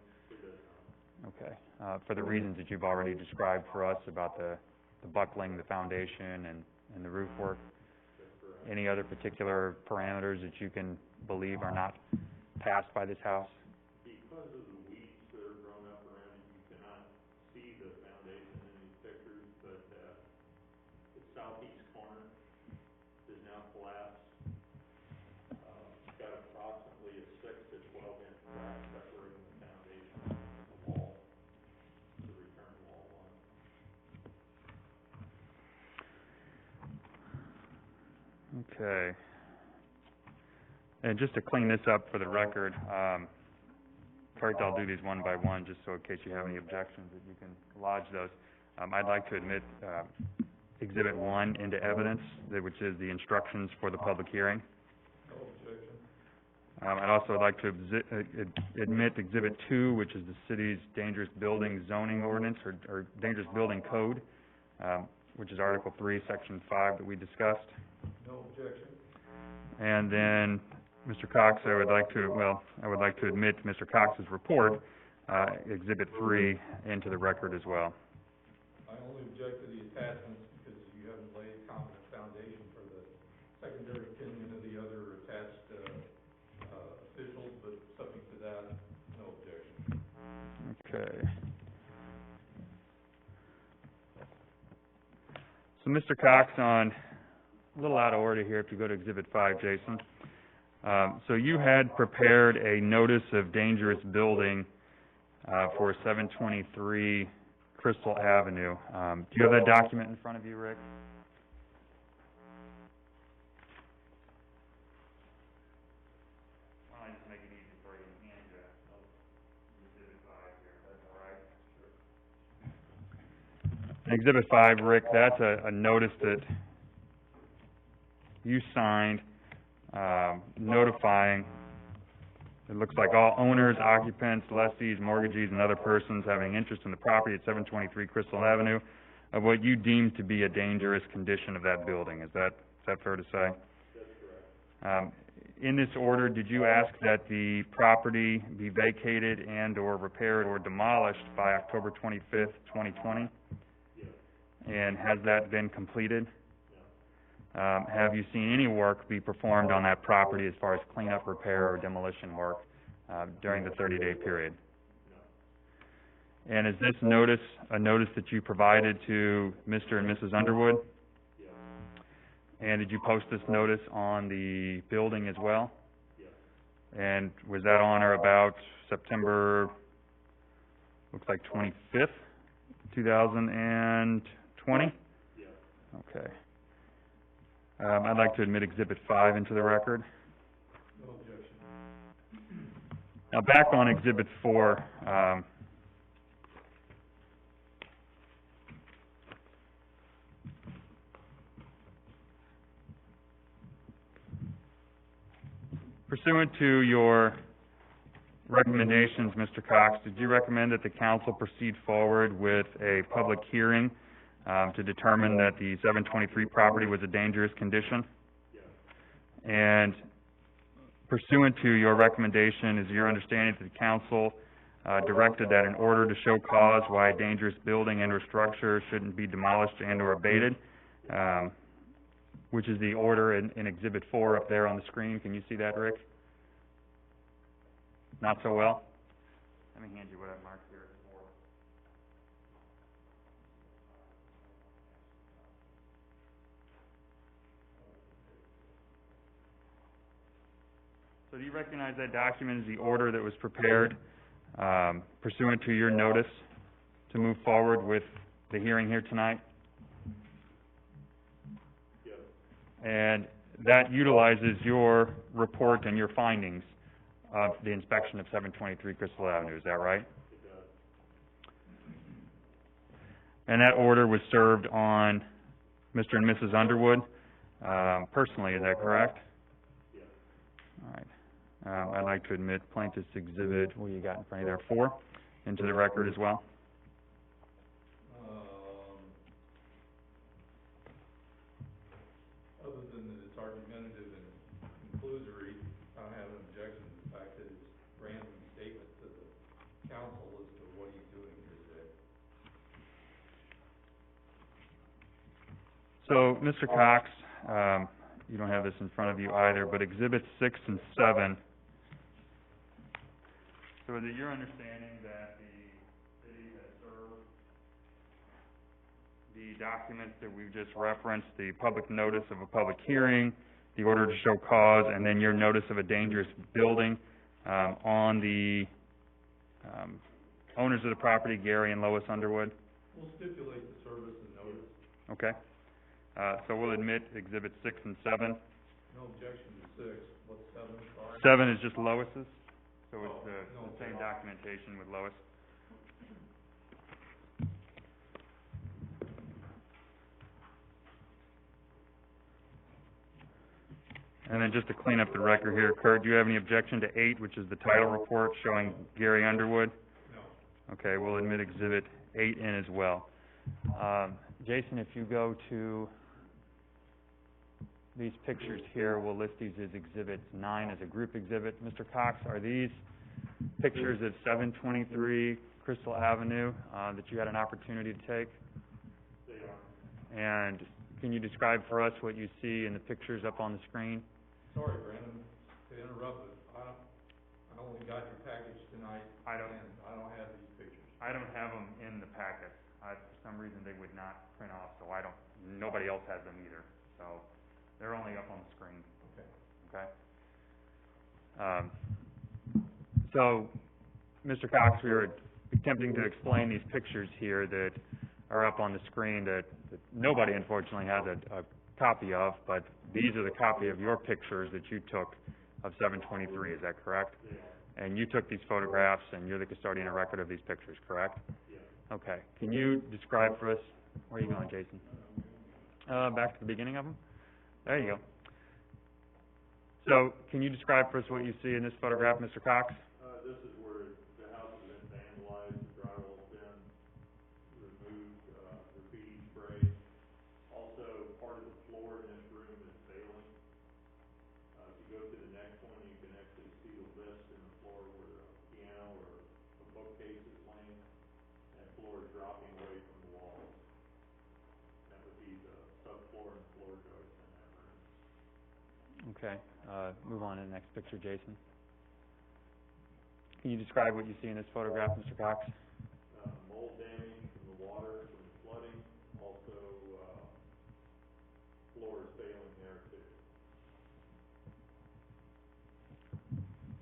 Okay. For the reasons that you've already described for us about the buckling, the foundation, and the roof work? Any other particular parameters that you can believe are not passed by this house? Because of the weeds that are grown up around it, you cannot see the foundation in these pictures, but the southeast corner is now collapsed. It's got approximately a 6 to 12 inch crack separating the foundation from the wall, the return wall line. Okay. And just to clean this up for the record, first I'll do these one by one, just so in case you have any objections that you can lodge those. I'd like to admit Exhibit 1 into evidence, which is the instructions for the public hearing. No objection. I'd also like to admit Exhibit 2, which is the city's dangerous building zoning ordinance, or dangerous building code, which is Article 3, Section 5 that we discussed. No objection. And then, Mr. Cox, I would like to admit Mr. Cox's report, Exhibit 3, into the record as well. I only object to the attachments because you haven't laid a competent foundation for the secondary opinion of the other attached, officials, but subject to that, no objection. Okay. So, Mr. Cox, on, a little out of order here, if you go to Exhibit 5, Jason. So you had prepared a notice of dangerous building, for 723 Crystal Avenue. Do you have that document in front of you, Rick? Why don't I just make it easy for you and hand you Exhibit 5 here, that's all right? Sure. Exhibit 5, Rick, that's a notice that you signed, notifying, it looks like all owners, occupants, lessees, mortgagees, and other persons having interest in the property at 723 Crystal Avenue of what you deem to be a dangerous condition of that building. Is that fair to say? That's correct. In this order, did you ask that the property be vacated and or repaired or demolished by October 25th, 2020? Yes. And has that been completed? No. Have you seen any work be performed on that property as far as cleanup, repair, or demolition work during the 30-day period? No. And is this notice a notice that you provided to Mr. and Mrs. Underwood? Yes. And did you post this notice on the building as well? Yes. And was that on or about September, looks like 25th, 2020? Yes. Okay. I'd like to admit Exhibit 5 into the record. No objection. Now, back on Exhibit 4, pursuant to your recommendations, Mr. Cox, did you recommend that the council proceed forward with a public hearing to determine that the 723 property was a dangerous condition? Yes. And pursuant to your recommendation, is your understanding that the council directed that in order to show cause why a dangerous building and or structure shouldn't be demolished and or abated, which is the order in Exhibit 4 up there on the screen. Can you see that, Rick? Not so well? Let me hand you what I've marked here. So do you recognize that document as the order that was prepared pursuant to your notice to move forward with the hearing here tonight? Yes. And that utilizes your report and your findings of the inspection of 723 Crystal Avenue, is that right? It does. And that order was served on Mr. and Mrs. Underwood personally, is that correct? Yes. All right. I'd like to admit plaintiff's exhibit, what do you got in front of you there, 4, into the record as well. Other than that it's argumentative and conclusory, I don't have an objection to the fact that it's random statement to the council as to what he's doing here today. So, Mr. Cox, you don't have this in front of you either, but Exhibits 6 and 7. So is it your understanding that the city has served the documents that we've just referenced, the public notice of a public hearing, the order to show cause, and then your notice of a dangerous building on the owners of the property, Gary and Lois Underwood? We'll stipulate the service and notice. Okay. So we'll admit Exhibits 6 and 7. No objection to 6. What's 7, sorry? 7 is just Lois's, so it's Oh, no, the same documentation with Lois. And then just to clean up the record here, Kurt, do you have any objection to 8, which is the title report showing Gary Underwood? No. Okay, we'll admit Exhibit 8 in as well. Jason, if you go to these pictures here, we'll list these as Exhibits 9 as a group exhibit. Mr. Cox, are these pictures of 723 Crystal Avenue, that you had an opportunity to take? They are. And can you describe for us what you see in the pictures up on the screen? Sorry, Brandon, to interrupt, but I only got your package tonight, I don't have these pictures. I don't have them in the packet. For some reason, they would not print off, so nobody else has them either. So, they're only up on the screen. Okay. Okay? So, Mr. Cox, we were attempting to explain these pictures here that are up on the screen that nobody unfortunately has a copy of, but these are the copy of your pictures that you took of 723, is that correct? Yeah. And you took these photographs, and you're the custodian of record of these pictures, correct? Yeah. Okay. Can you describe for us, where are you going, Jason? Back to the beginning of them? There you go. So, can you describe for us what you see in this photograph, Mr. Cox? This is where the house has been vandalized, the drywall's been removed, graffiti sprayed. Also, part of the floor in this room is failing. If you go to the next one, you can actually see the list in the floor where a piano or a bookcase is laying. That floor is dropping away from the walls. That would be the subfloor and floor joists in that room. Okay. Move on to the next picture, Jason. Can you describe what you see in this photograph, Mr. Cox? Mold damage from the water, from the flooding. Also, floor is failing there too.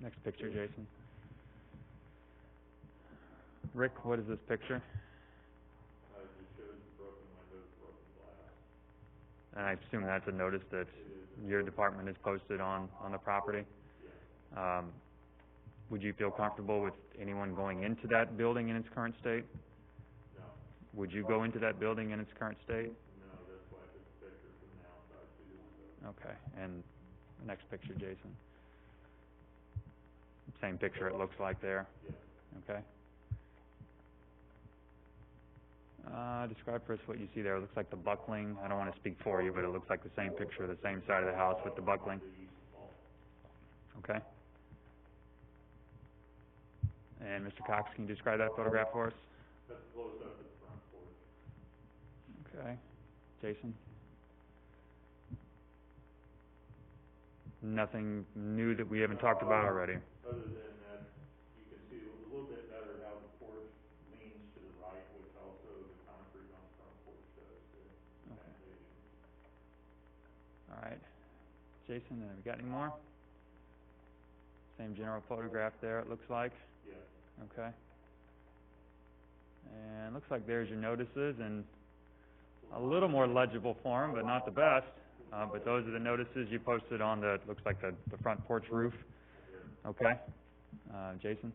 Next picture, Jason. Rick, what is this picture? It just shows the broken windows, broken glass. And I assume that's a notice that your department has posted on the property? Yeah. Would you feel comfortable with anyone going into that building in its current state? No. Would you go into that building in its current state? No, that's why I took the picture from the outside too. Okay, and next picture, Jason. Same picture it looks like there? Yeah. Okay. Describe for us what you see there. It looks like the buckling. I don't want to speak for you, but it looks like the same picture, the same side of the house with the buckling. Okay. And Mr. Cox, can you describe that photograph for us? That's close up to the front porch. Okay. Jason? Nothing new that we haven't talked about already? Other than that, you can see a little bit better how the porch leans to the right, which also the concrete on the front porch does too. Okay. All right. Jason, have we got any more? Same general photograph there, it looks like? Yeah. Okay. And looks like there's your notices in a little more legible form, but not the best. But those are the notices you posted on the, looks like the front porch roof. Okay. Jason?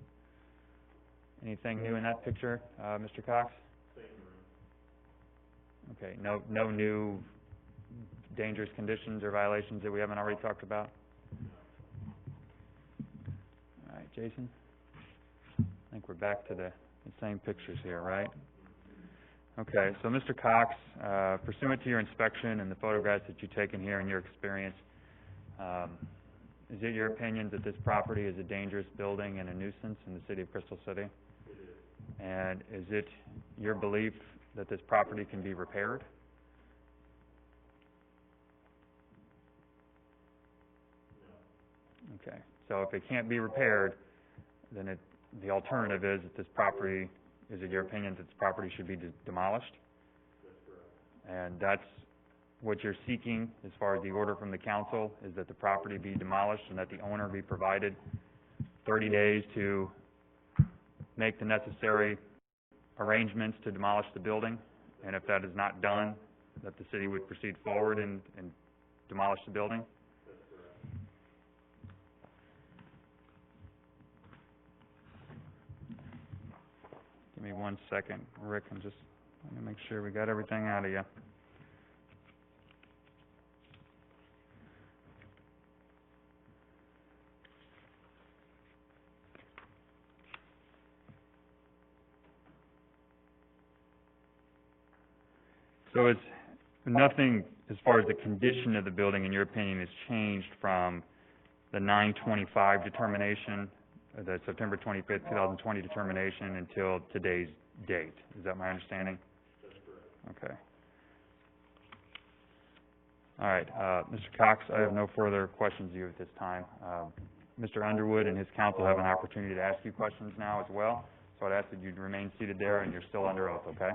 Anything new in that picture, Mr. Cox? Same room. Okay, no new dangerous conditions or violations that we haven't already talked about? All right, Jason? I think we're back to the same pictures here, right? Okay, so Mr. Cox, pursuant to your inspection and the photographs that you've taken here and your experience, is it your opinion that this property is a dangerous building and a nuisance in the city of Crystal City? It is. And is it your belief that this property can be repaired? No. Okay, so if it can't be repaired, then the alternative is that this property, is it your opinion that this property should be demolished? That's correct. And that's what you're seeking as far as the order from the council, is that the property be demolished and that the owner be provided 30 days to make the necessary arrangements to demolish the building, and if that is not done, that the city would proceed forward and demolish the building? That's correct. Give me 1 second, Rick, I'm just going to make sure we got everything out of you. So nothing as far as the condition of the building, in your opinion, has changed from the 9/25 determination, the September 25th, 2020 determination until today's date. Is that my understanding? That's correct. Okay. All right, Mr. Cox, I have no further questions of you at this time. Mr. Underwood and his counsel have an opportunity to ask you questions now as well, so I'd ask that you'd remain seated there and you're still under oath, okay?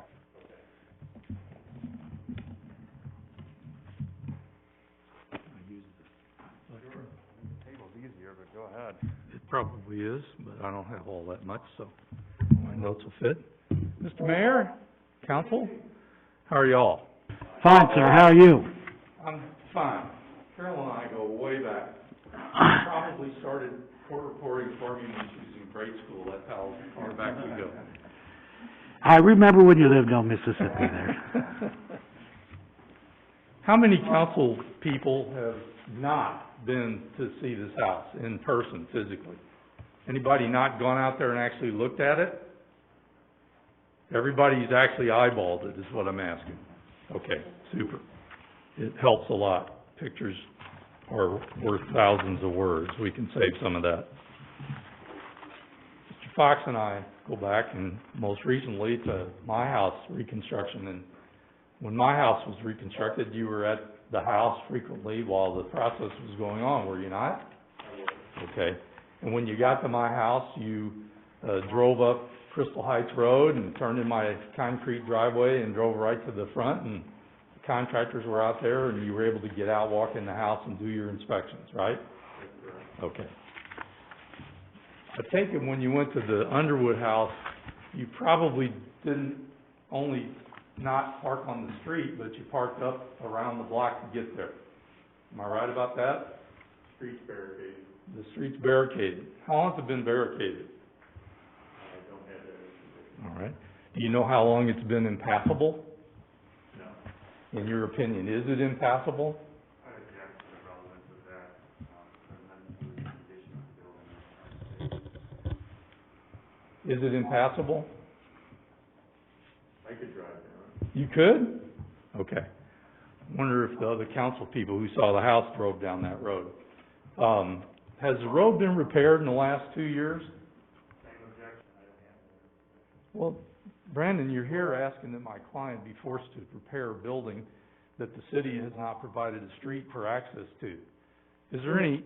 Table's easier, but go ahead. It probably is, but I don't have all that much, so my notes will fit. Mr. Mayor, council, how are y'all? Fine, sir, how are you? I'm fine. Carol and I go way back. Probably started court reporting for me when she was in grade school. That's how far back we go. I remember when you lived on Mississippi there. How many council people have not been to see this house in person, physically? Anybody not gone out there and actually looked at it? Everybody's actually eyeballed it, is what I'm asking. Okay, super. It helps a lot. Pictures are worth thousands of words. We can save some of that. Mr. Fox and I go back, and most recently to my house reconstruction. And when my house was reconstructed, you were at the house frequently while the process was going on, were you not? Okay. And when you got to my house, you drove up Crystal Heights Road and turned in my concrete driveway and drove right to the front, and the contractors were out there, and you were able to get out, walk in the house, and do your inspections, right? Okay. I take it when you went to the Underwood house, you probably didn't only not park on the street, but you parked up around the block to get there. Am I right about that? Street's barricaded. The street's barricaded. How long has it been barricaded? I don't have that information. All right. Do you know how long it's been impassable? No. In your opinion, is it impassable? I object to the relevance of that, from the condition of the building. Is it impassable? I could drive down it. You could? Okay. Wonder if the other council people who saw the house drove down that road. Has the road been repaired in the last 2 years? Same objection, I don't have that. Well, Brandon, you're here asking that my client be forced to repair a building that the city has not provided a street for access to. Is there any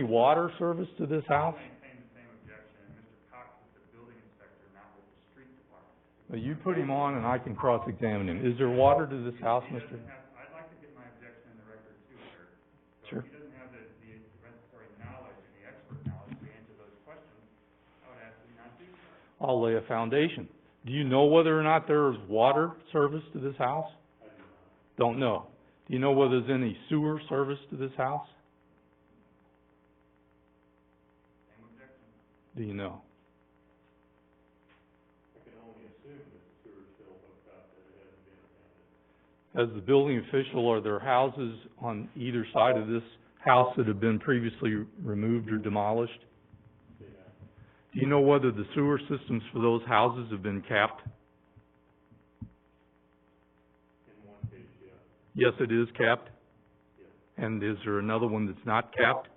water service to this house? Maintain the same objection, Mr. Cox is the building inspector, not with the street department. Well, you put him on and I can cross-examine him. Is there water to this house, Mr.? I'd like to get my objection in the record too, sir. Sure. So if he doesn't have the necessary knowledge and the expert knowledge to answer those questions, I would ask that he not do so. I'll lay a foundation. Do you know whether or not there is water service to this house? I do not. Don't know. Do you know whether there's any sewer service to this house? Same objection. Do you know? I can only assume that the sewer's still hooked up, that it hasn't been abandoned. As the building official, are there houses on either side of this house that have been previously removed or demolished? Yeah. Do you know whether the sewer systems for those houses have been capped? In one case, yeah. Yes, it is capped. Yes. And is there another one that's not capped?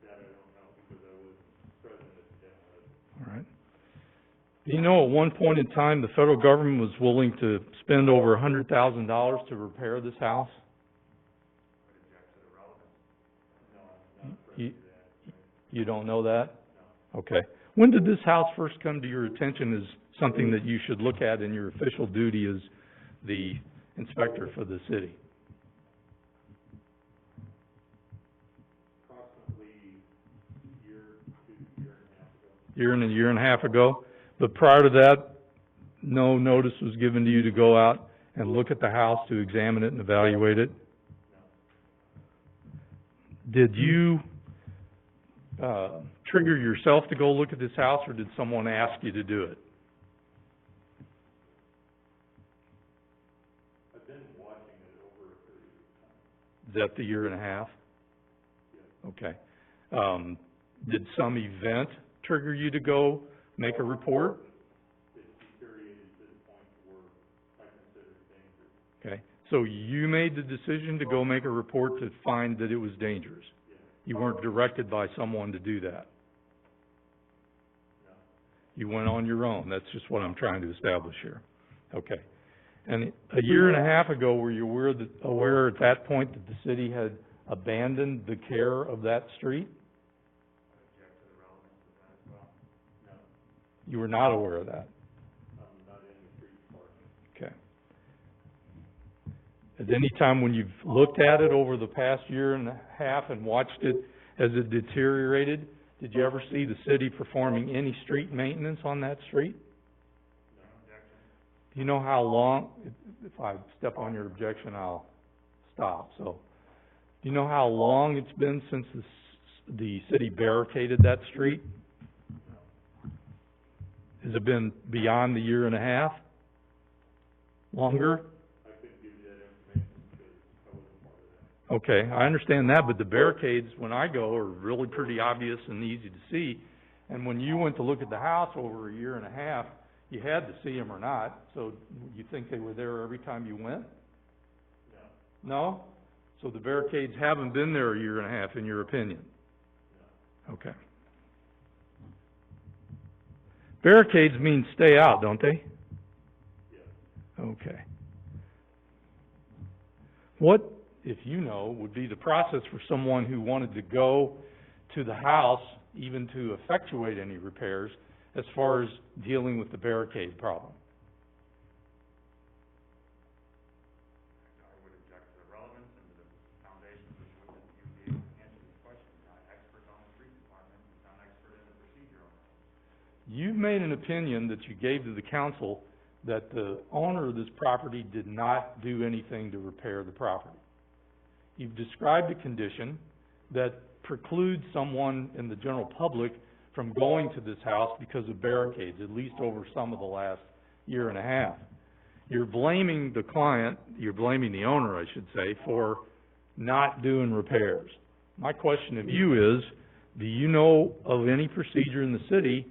That I don't know, because I was present at the demo. All right. Do you know at one point in time, the federal government was willing to spend over $100,000 to repair this house? No, I'm not privy to that. You don't know that? No. Okay. When did this house first come to your attention as something that you should look at in your official duty as the inspector for the city? Approximately year and a half ago. Year and a year and a half ago? But prior to that, no notice was given to you to go out and look at the house, to examine it and evaluate it? Did you trigger yourself to go look at this house, or did someone ask you to do it? I've been watching it over a period of time. Is that the year and a half? Yes. Okay. Did some event trigger you to go make a report? It deteriorated to the point where I consider it dangerous. Okay. So you made the decision to go make a report to find that it was dangerous? You weren't directed by someone to do that? You went on your own. That's just what I'm trying to establish here. Okay. And a year and a half ago, were you aware at that point that the city had abandoned the care of that street? You were not aware of that? Okay. At any time when you've looked at it over the past year and a half and watched it as it deteriorated, did you ever see the city performing any street maintenance on that street? Do you know how long, if I step on your objection, I'll stop, so. Do you know how long it's been since the city barricaded that street? Has it been beyond the year and a half? Longer? Okay, I understand that, but the barricades, when I go, are really pretty obvious and easy to see. And when you went to look at the house over a year and a half, you had to see them or not, so you think they were there every time you went? No. No? So the barricades haven't been there a year and a half, in your opinion? No. Okay. Barricades mean stay out, don't they? Yeah. Okay. What, if you know, would be the process for someone who wanted to go to the house, even to effectuate any repairs, as far as dealing with the barricade problem? I would object to the relevance and to the foundation for which you would be able to answer this question. You're not an expert on the street department, you're not an expert in the procedure on it. You've made an opinion that you gave to the council that the owner of this property did not do anything to repair the property. You've described a condition that precludes someone in the general public from going to this house because of barricades, at least over some of the last year and a half. You're blaming the client, you're blaming the owner, I should say, for not doing repairs. My question of you is, do you know of any procedure in the city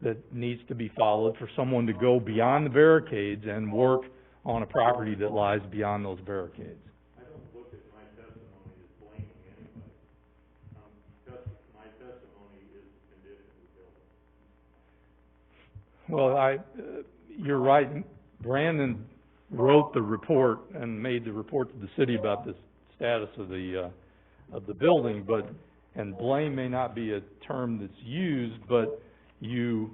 that needs to be followed for someone to go beyond the barricades and work on a property that lies beyond those barricades? I don't look at my testimony as blaming anybody. My testimony is the condition of the building. Well, you're right. Brandon wrote the report and made the report to the city about the status of the building, and blame may not be a term that's used, but you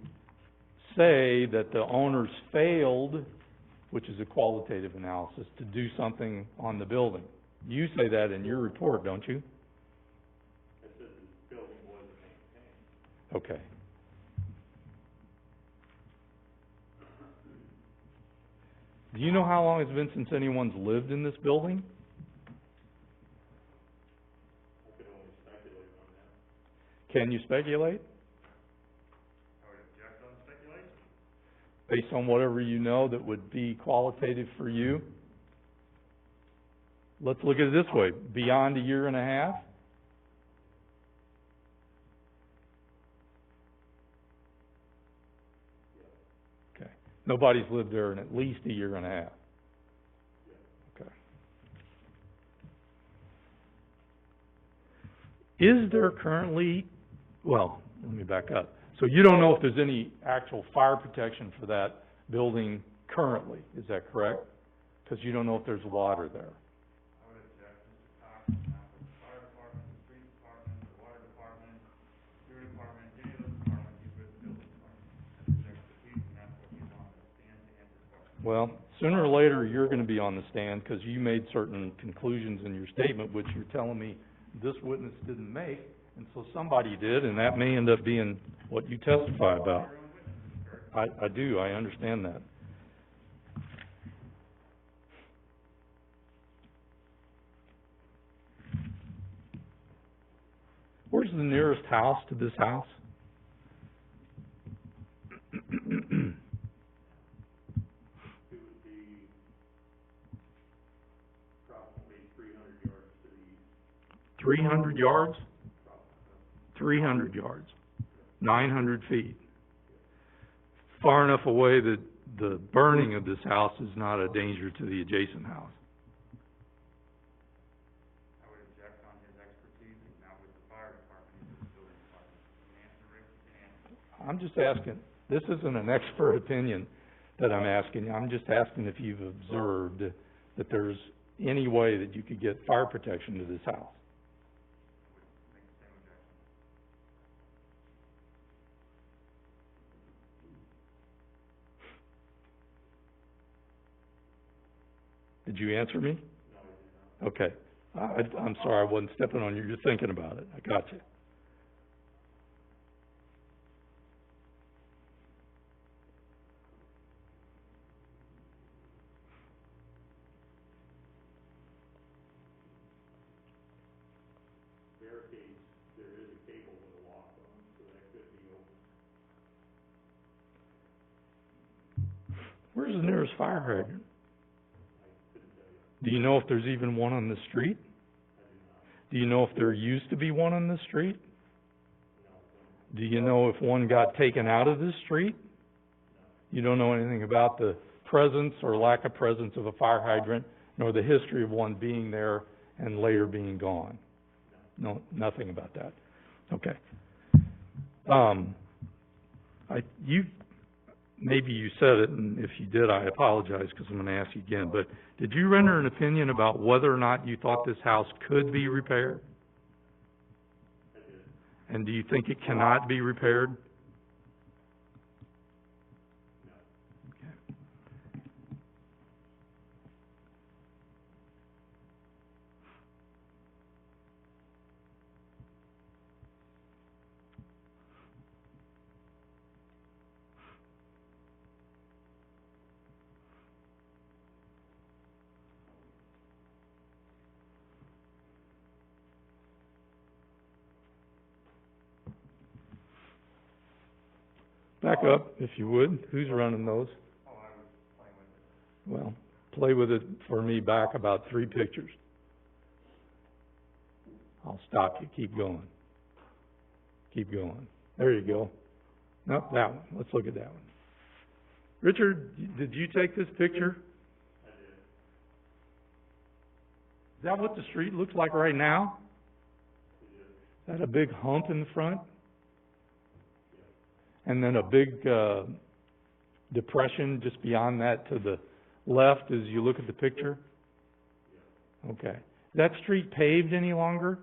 say that the owners failed, which is a qualitative analysis, to do something on the building. You say that in your report, don't you? I said the building wasn't maintained. Okay. Do you know how long it's been since anyone's lived in this building? I could only speculate on that. Can you speculate? I would object on speculation. Based on whatever you know that would be qualitative for you? Let's look at it this way. Beyond a year and a half? Okay. Nobody's lived there in at least a year and a half? Okay. Is there currently, well, let me back up. So you don't know if there's any actual fire protection for that building currently, is that correct? Because you don't know if there's water there. I would object, Mr. Cox, not with the fire department, the street department, the water department, sewer department, any of those departments, you with the building department. That's his expertise, and that's what he's on the stand to answer the question. Well, sooner or later, you're gonna be on the stand, because you made certain conclusions in your statement, which you're telling me this witness didn't make, and so somebody did, and that may end up being what you testify about. I do, I understand that. Where's the nearest house to this house? It would be approximately 300 yards to the east. 300 yards? 300 yards. 900 feet. Far enough away that the burning of this house is not a danger to the adjacent house. I'm just asking, this isn't an expert opinion that I'm asking you. I'm just asking if you've observed that there's any way that you could get fire protection to this house. Did you answer me? No, I did not. Okay. I'm sorry, I wasn't stepping on you. You're thinking about it. I got you. Barricades, there is a cable with a lock on, so that could be open. Where's the nearest fire hydrant? I couldn't tell you. Do you know if there's even one on the street? I do not. Do you know if there used to be one on the street? Do you know if one got taken out of this street? You don't know anything about the presence or lack of presence of a fire hydrant, nor the history of one being there and later being gone? No, nothing about that. Okay. Maybe you said it, and if you did, I apologize, because I'm gonna ask you again, but did you render an opinion about whether or not you thought this house could be repaired? I did. And do you think it cannot be repaired? No. Okay. Back up, if you would. Who's running those? Oh, I was playing with it. Well, play with it for me back about 3 pictures. I'll stop you. Keep going. Keep going. There you go. Nope, that one. Let's look at that one. Richard, did you take this picture? I did. Is that what the street looks like right now? It is. Is that a big hump in the front? And then a big, depression just beyond that to the left as you look at the picture? Okay. Is that street paved any longer?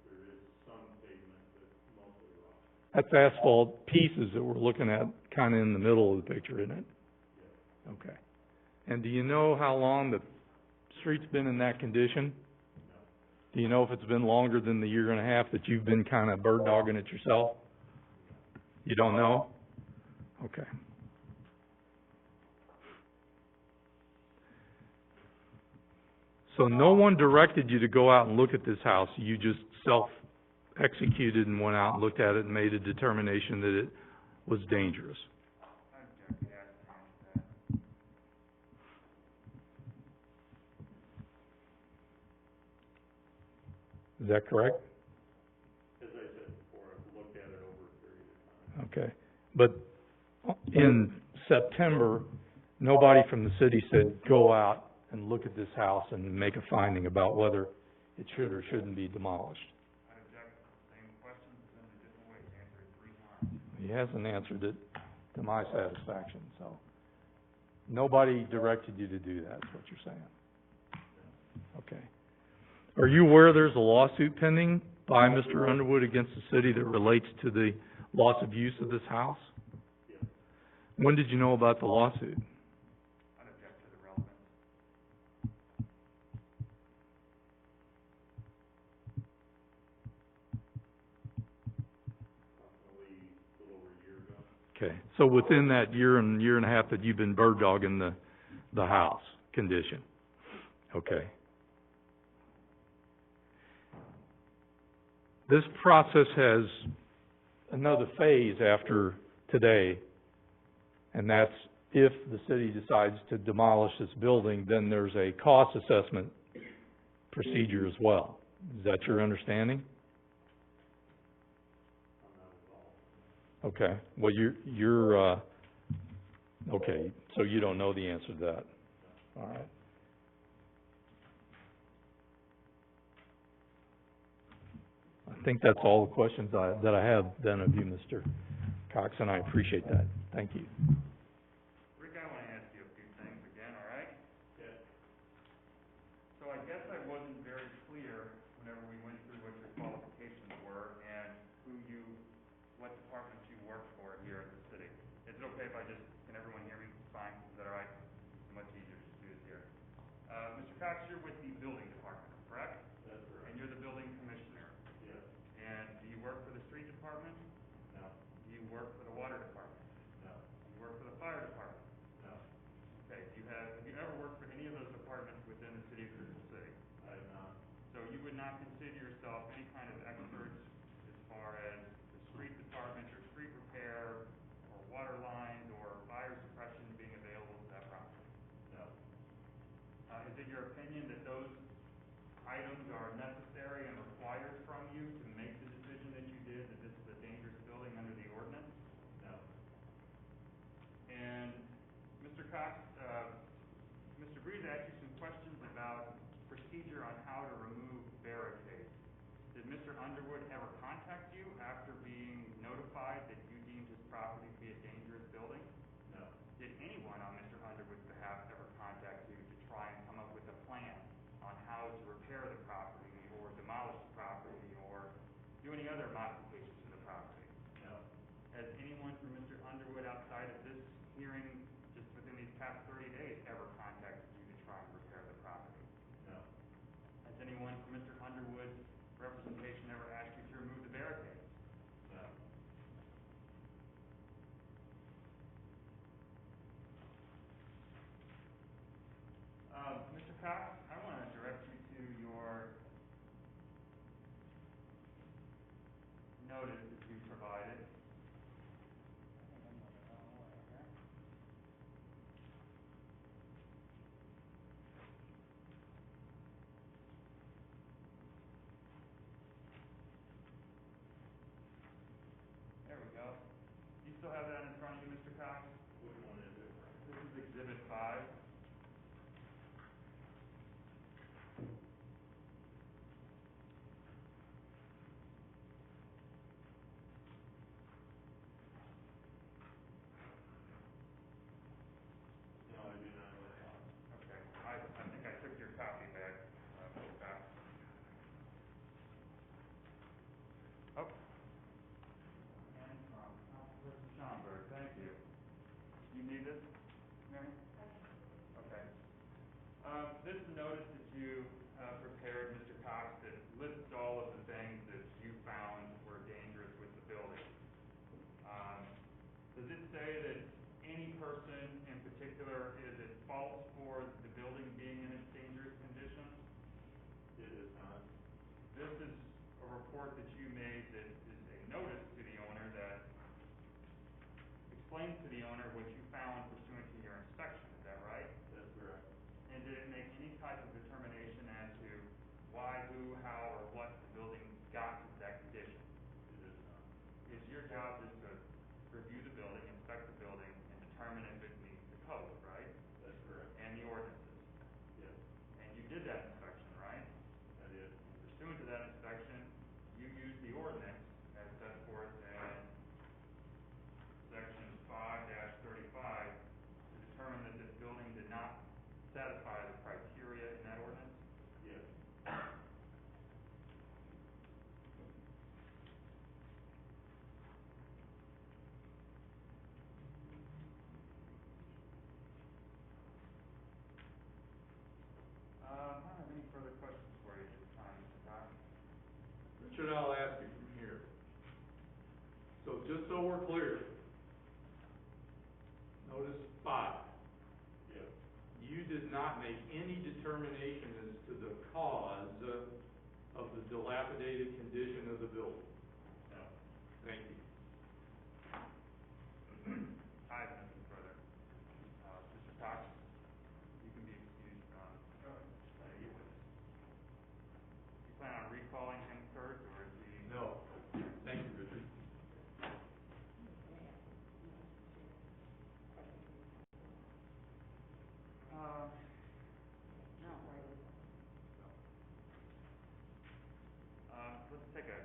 There is some pavement, but mostly rock. That's asphalt pieces that we're looking at kinda in the middle of the picture, isn't it? Okay. And do you know how long the street's been in that condition? Do you know if it's been longer than the year and a half that you've been kinda bird dogging it yourself? You don't know? Okay. So no one directed you to go out and look at this house, you just self-executed and went out and looked at it and made a determination that it was dangerous? Is that correct? As I said before, I've looked at it over a period of time. Okay. But in September, nobody from the city said, go out and look at this house and make a finding about whether it should or shouldn't be demolished. I object to the same question, but in a different way, answer it 3 times. He hasn't answered it to my satisfaction, so. Nobody directed you to do that, is what you're saying. Okay. Are you aware there's a lawsuit pending by Mr. Underwood against the city that relates to the loss of use of this house? Yes. When did you know about the lawsuit? I'd object to the relevance. Approximately a little over a year ago. Okay, so within that year and a half that you've been bird dogging the house condition? Okay. This process has another phase after today, and that's if the city decides to demolish this building, then there's a cost assessment procedure as well. Is that your understanding? Okay, well, you're okay, so you don't know the answer to that. All right. think that's all the questions that I have then of you, Mr. Cox, and I appreciate that. Thank you. Rick, I wanna ask you a few things again, all right? Yeah. So I guess I wasn't very clear whenever we went through what your qualifications were and what departments you work for here at the city. Is it okay if can everyone hear me? Fine, is that all right? It's much easier to do this here. Mr. Cox, you're with the building department, correct? That's correct. And you're the building commissioner? Yes. And do you work for the street department? No. Do you work for the water department? No. Do you work for the fire department? No. Okay, have you ever worked for any of those departments within the city of Crystal City? I have not. So you would not consider yourself any kind of experts as far as the street department or street repair or water lines or fire suppression being available to that property? No. Is it your opinion that those items are necessary and required from you to make the decision that you did that this is a dangerous building under the ordinance? No. And Mr. Cox, Mr. Breeze asked you some questions about procedure on how to remove barricades. Did Mr. Underwood ever contact you after being notified that you deemed his property to be a dangerous building? No. Did anyone on Mr. Underwood's behalf ever contact you to try and come up with a plan on how to repair the property or demolish the property or do any other modifications to the property? No. Has anyone from Mr. Underwood outside of this hearing, just within these past 30 days, ever contacted you to try and repair the property? No. Has anyone from Mr. Underwood's representation ever asked you to remove the barricades? No. Mr. Cox, I want to direct you to your notice that you provided. There we go. Do you still have that in front of you, Mr. Cox? Which one is it? This is Exhibit 5. No, I do not have that. Okay, I think I took your copy back, Mr. Cox. Oh. And from Councilperson Schaumburg, thank you. You need this, Mary? Okay. This notice that you prepared, Mr. Cox, that lists all of the things that you found were dangerous with the building. Does it say that any person in particular is at fault for the building being in its dangerous condition? It is not. This is a report that you made that is a notice to the owner that explains to the owner what you found pursuant to your inspection, is that right? That's correct. And did it make any type of determination as to why, who, how, or what the building got to that condition? It is not. Is your job just to review the building, inspect the building, and determine if it meets the code, right? That's correct. And the ordinances? Yes. And you did that inspection, right? I did. Pursuant to that inspection, you used the ordinance as set forth in Section 5-35 to determine that this building did not satisfy the criteria in that ordinance? Yes. I don't have any further questions for you at this time, Mr. Cox. Richard, I'll ask you from here. So just so we're clear, notice 5. Yes. You did not make any determination as to the cause of the dilapidated condition of the building? No. Thank you. I have nothing further. Mr. Cox, you can be excused from the witness. You plan on recalling him, Kurt, or is he? No. Thank you, Richard. Let's take a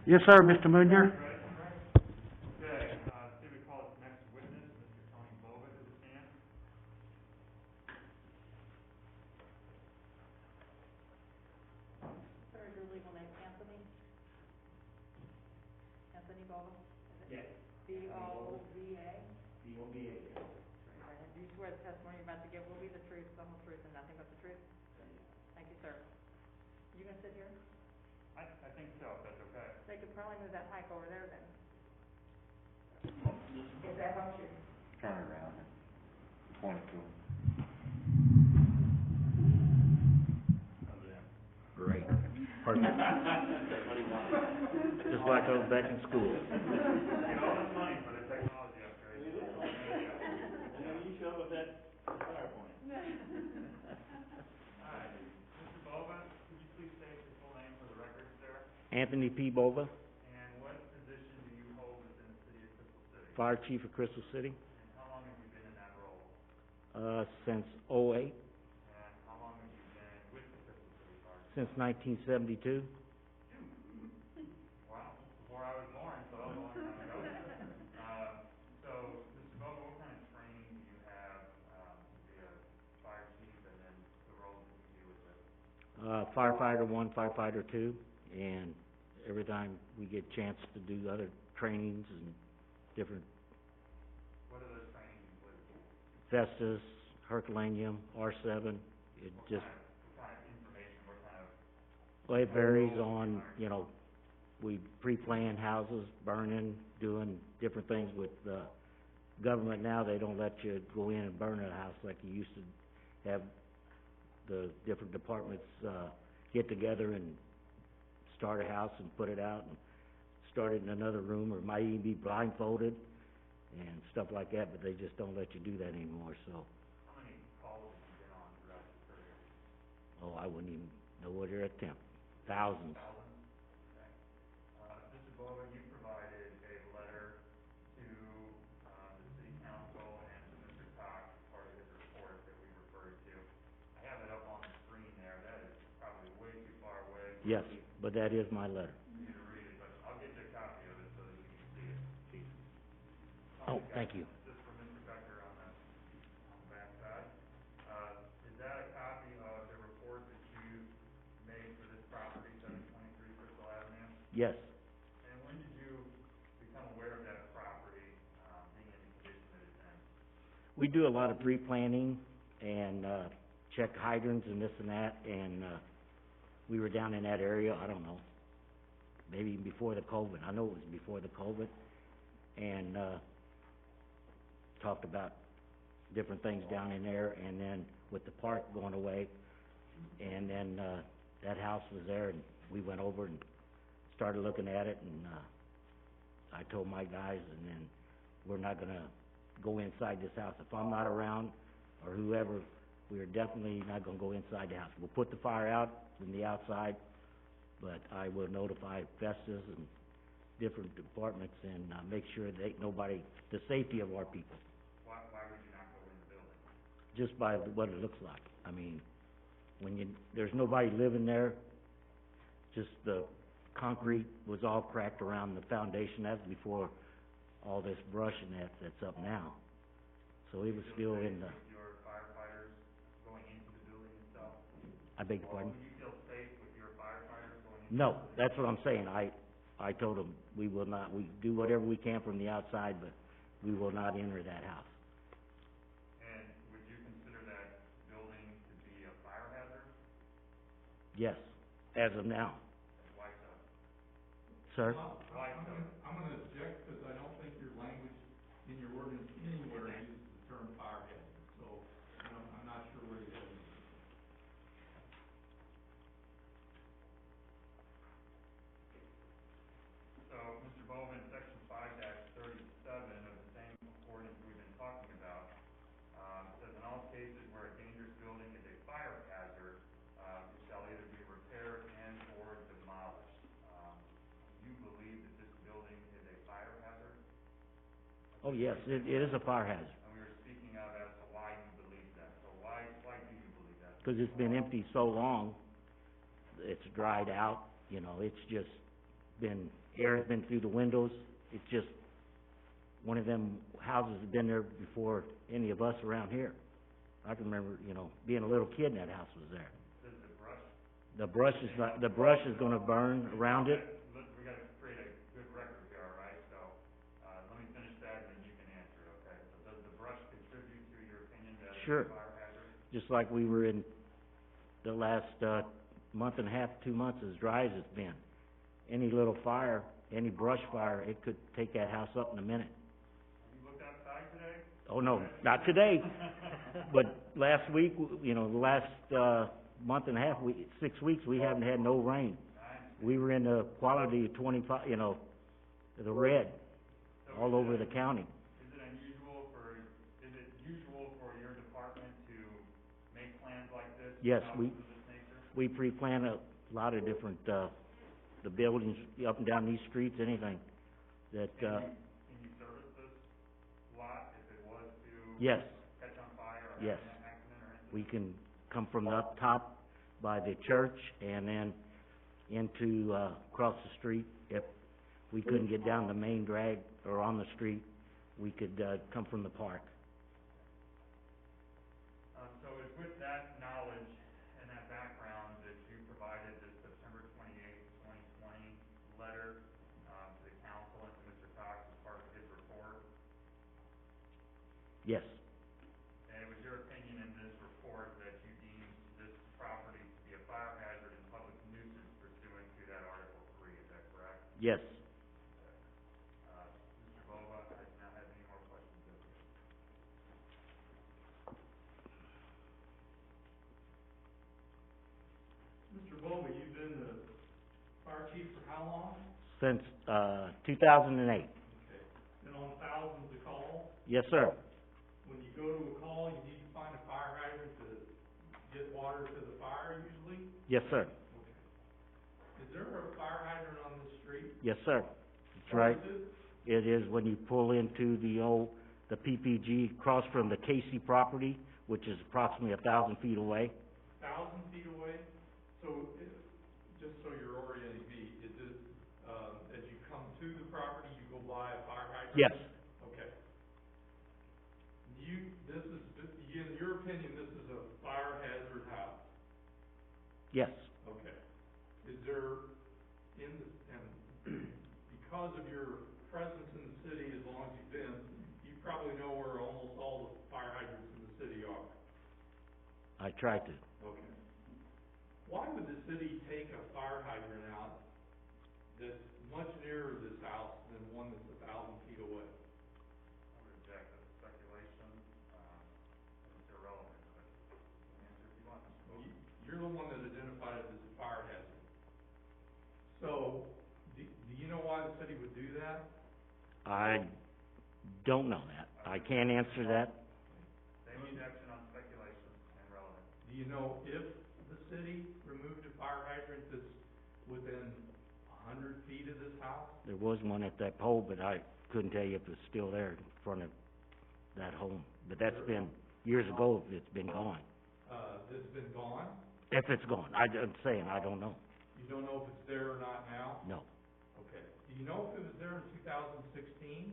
Yes, sir, Mr. Munger. Okay, see we call its next witness, Mr. Tony Bova to the stand. Sir, is your legal name Anthony? Anthony Bova? Yes. B-O-V-A? B-O-B-A. Right, and do you swear the testimony you're about to give will be the truth, the whole truth, and nothing but the truth? Thank you, sir. You gonna sit here? I think so, if that's okay. They could probably move that mic over there then. If that helps you. Turn it around and point it to him. Great. Perfect. Just like I was back in school. Get all this money for the technology upgrade. You show up with that PowerPoint. All right, Mr. Bova, could you please state your full name for the record, sir? Anthony P. Bova, And what position do you hold within the city of Crystal City? Fire Chief of Crystal City, And how long have you been in that role? since '08, And how long have you been with the Crystal City Fire? since 1972. Wow, before I was born, so that was a long time ago. So, Mr. Bova, what kind of training do you have, to be a fire chief and then the roles that you do with it? Firefighter 1, Firefighter 2, and every time we get a chance to do other trainings and different What are those trainings include? Festus, Herculaneum, R7, it just, What kind of information, what kind of? well, it varies on, you know, we pre-plan houses, burning, doing different things with, government now, they don't let you go in and burn a house like you used to have the different departments, get together and start a house and put it out and start it in another room, or might even be blindfolded and stuff like that, but they just don't let you do that anymore, so, How many calls have you been on throughout your career? oh, I wouldn't even know what your attempt, thousands. Thousands? Okay. Mr. Bova, you provided a letter to, the city council and to Mr. Cox as part of his report that we referred to. I have it up on the screen there, that is probably way too far away. Yes, but that is my letter. For you to read it, but I'll get you a copy of it so that you can see it. Oh, thank you. This is from Mr. Becker on the back side. Is that a copy of the report that you made for this property, 723 Crystal Avenue? Yes. And when did you become aware of that property, being in the condition that it's in? We do a lot of pre-planning and, check hydrants and this and that, and, we were down in that area, I don't know, maybe even before the COVID, I know it was before the COVID, and, talked about different things down in there, and then with the park going away, and then, that house was there, and we went over and started looking at it, and, I told my guys, and then, we're not gonna go inside this house. If I'm not around, or whoever, we are definitely not gonna go inside the house. We'll put the fire out from the outside, but I will notify Festus and different departments and, make sure that ain't nobody, the safety of our people, Why would you not go in the building? just by what it looks like. I mean, when you, there's nobody living there, just the concrete was all cracked around the foundation. That's before all this brush and that's up now. So it was still in the, With your firefighters going into the building itself? I beg your pardon? Would you feel safe with your firefighters going into? No, that's what I'm saying. I told them, we will not, we do whatever we can from the outside, but we will not enter that house. And would you consider that building to be a fire hazard? Yes, as of now. Why so? Sir? Why so? I'm gonna object, because I don't think your language in your ordinance anywhere uses the term fire hazard, so I'm not sure where you have it. So, Mr. Bowman, section 5-37 of the same ordinance we've been talking about, says in all cases where a dangerous building is a fire hazard, it shall either be repaired and or demolished. Do you believe that this building is a fire hazard? Oh, yes, it is a fire hazard, And we were speaking of as to why you believe that. So why do you believe that? because it's been empty so long, it's dried out, you know, it's just air's been through the windows. It's just, one of them houses has been there before any of us around here. I can remember, being a little kid and that house was there. Does the brush? The brush is gonna burn around it. Look, we gotta create a good record here, all right? So, let me finish that and then you can answer, okay? So does the brush contribute to your opinion that it's a Sure. fire hazard? Just like we were in the last, month and a half, 2 months, as dry as it's been. Any little fire, any brush fire, it could take that house up in a minute. Have you looked outside today? Oh, no, not today. But last week, the last, month and a half, 6 weeks, we haven't had no rain. We were in the quality of 25, the red, all over the county. Is it usual for your department to make plans like this? Yes, houses of this nature? we pre-plan a lot of different, the buildings up and down these streets, anything that, Can you service this lot if it was to yes, catch on fire or yes. have an accident or incident? We can come from up top by the church and then into, across the street. If we couldn't get down the main drag or on the street, we could, come from the park. So it's with that knowledge and that background that you provided the September 2020 letter, to the council and to Mr. Cox as part of his report? Yes, And it was your opinion in this report that you deemed this property to be a fire hazard and public nuisance pursuant to that Article 3, is that correct? yes. Mr. Bova, I do not have any more questions of you. Mr. Bova, you've been the fire chief for how long? Since, 2008. Okay. Been on thousands of calls? Yes, sir. When you go to a call, you need to find a fire hydrant to get water to the fire usually? Yes, sir. Okay. Is there a fire hydrant on this street? Yes, sir. That's right. It is when you pull into the PPG, across from the Casey property, which is approximately 1,000 feet away. 1,000 feet away? So, just so you're orienting me, is it, as you come to the property, you go by a fire hydrant? Yes, Okay. In your opinion, this is a fire hazard house? yes, Okay. Is there, because of your presence in the city, as long as you've been, you probably know where almost all the fire hydrants in the city are? I tried to. Okay. Why would the city take a fire hydrant out that's much nearer this house than one that's 1,000 feet away? I would object to speculation, it's irrelevant, but answer if you want. Well, you're the one that identified it as a fire hazard. So, do you know why the city would do that? I don't know that. I can't answer that. Same objection on speculation and relevant. Do you know if the city removed a fire hydrant that's within 100 feet of this house? There was one at that pole, but I couldn't tell you if it's still there in front of that home. But that's been years ago, if it's been gone. That's been gone? If it's gone, I'm saying, I don't know. You don't know if it's there or not now? No. Okay. Do you know if it was there in 2016?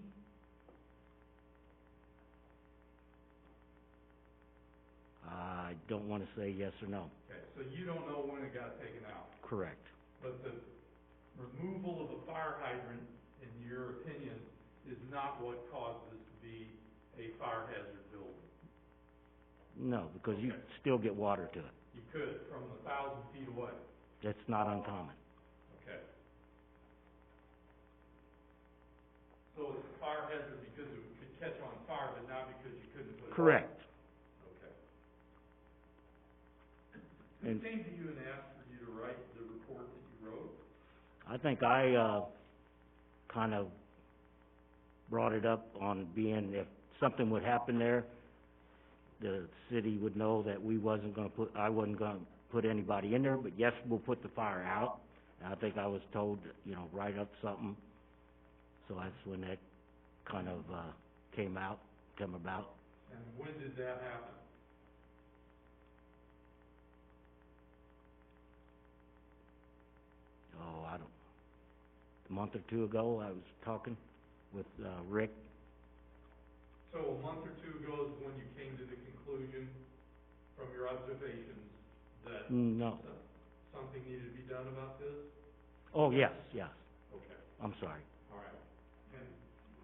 I don't want to say yes or no. Okay, so you don't know when it got taken out? Correct. But the removal of a fire hydrant, in your opinion, is not what caused this to be a fire hazard building? No, because you still get water to it. You could, from 1,000 feet away? That's not uncommon. Okay. So it's a fire hazard because it could catch on fire, but not because you couldn't put it out? Correct. Okay. And- Who came to you and asked for you to write the report that you wrote? I think I, kind of brought it up on being, if something would happen there, the city would know that I wasn't gonna put anybody in there, but yes, we'll put the fire out. And I think I was told, write up something. So that's when that kind of, came about. And when did that happen? Oh, month or two ago, I was talking with, Rick. So a month or two ago is when you came to the conclusion from your observations that No. something needed to be done about this? Oh, yes, yes, Okay, I'm sorry. all right. And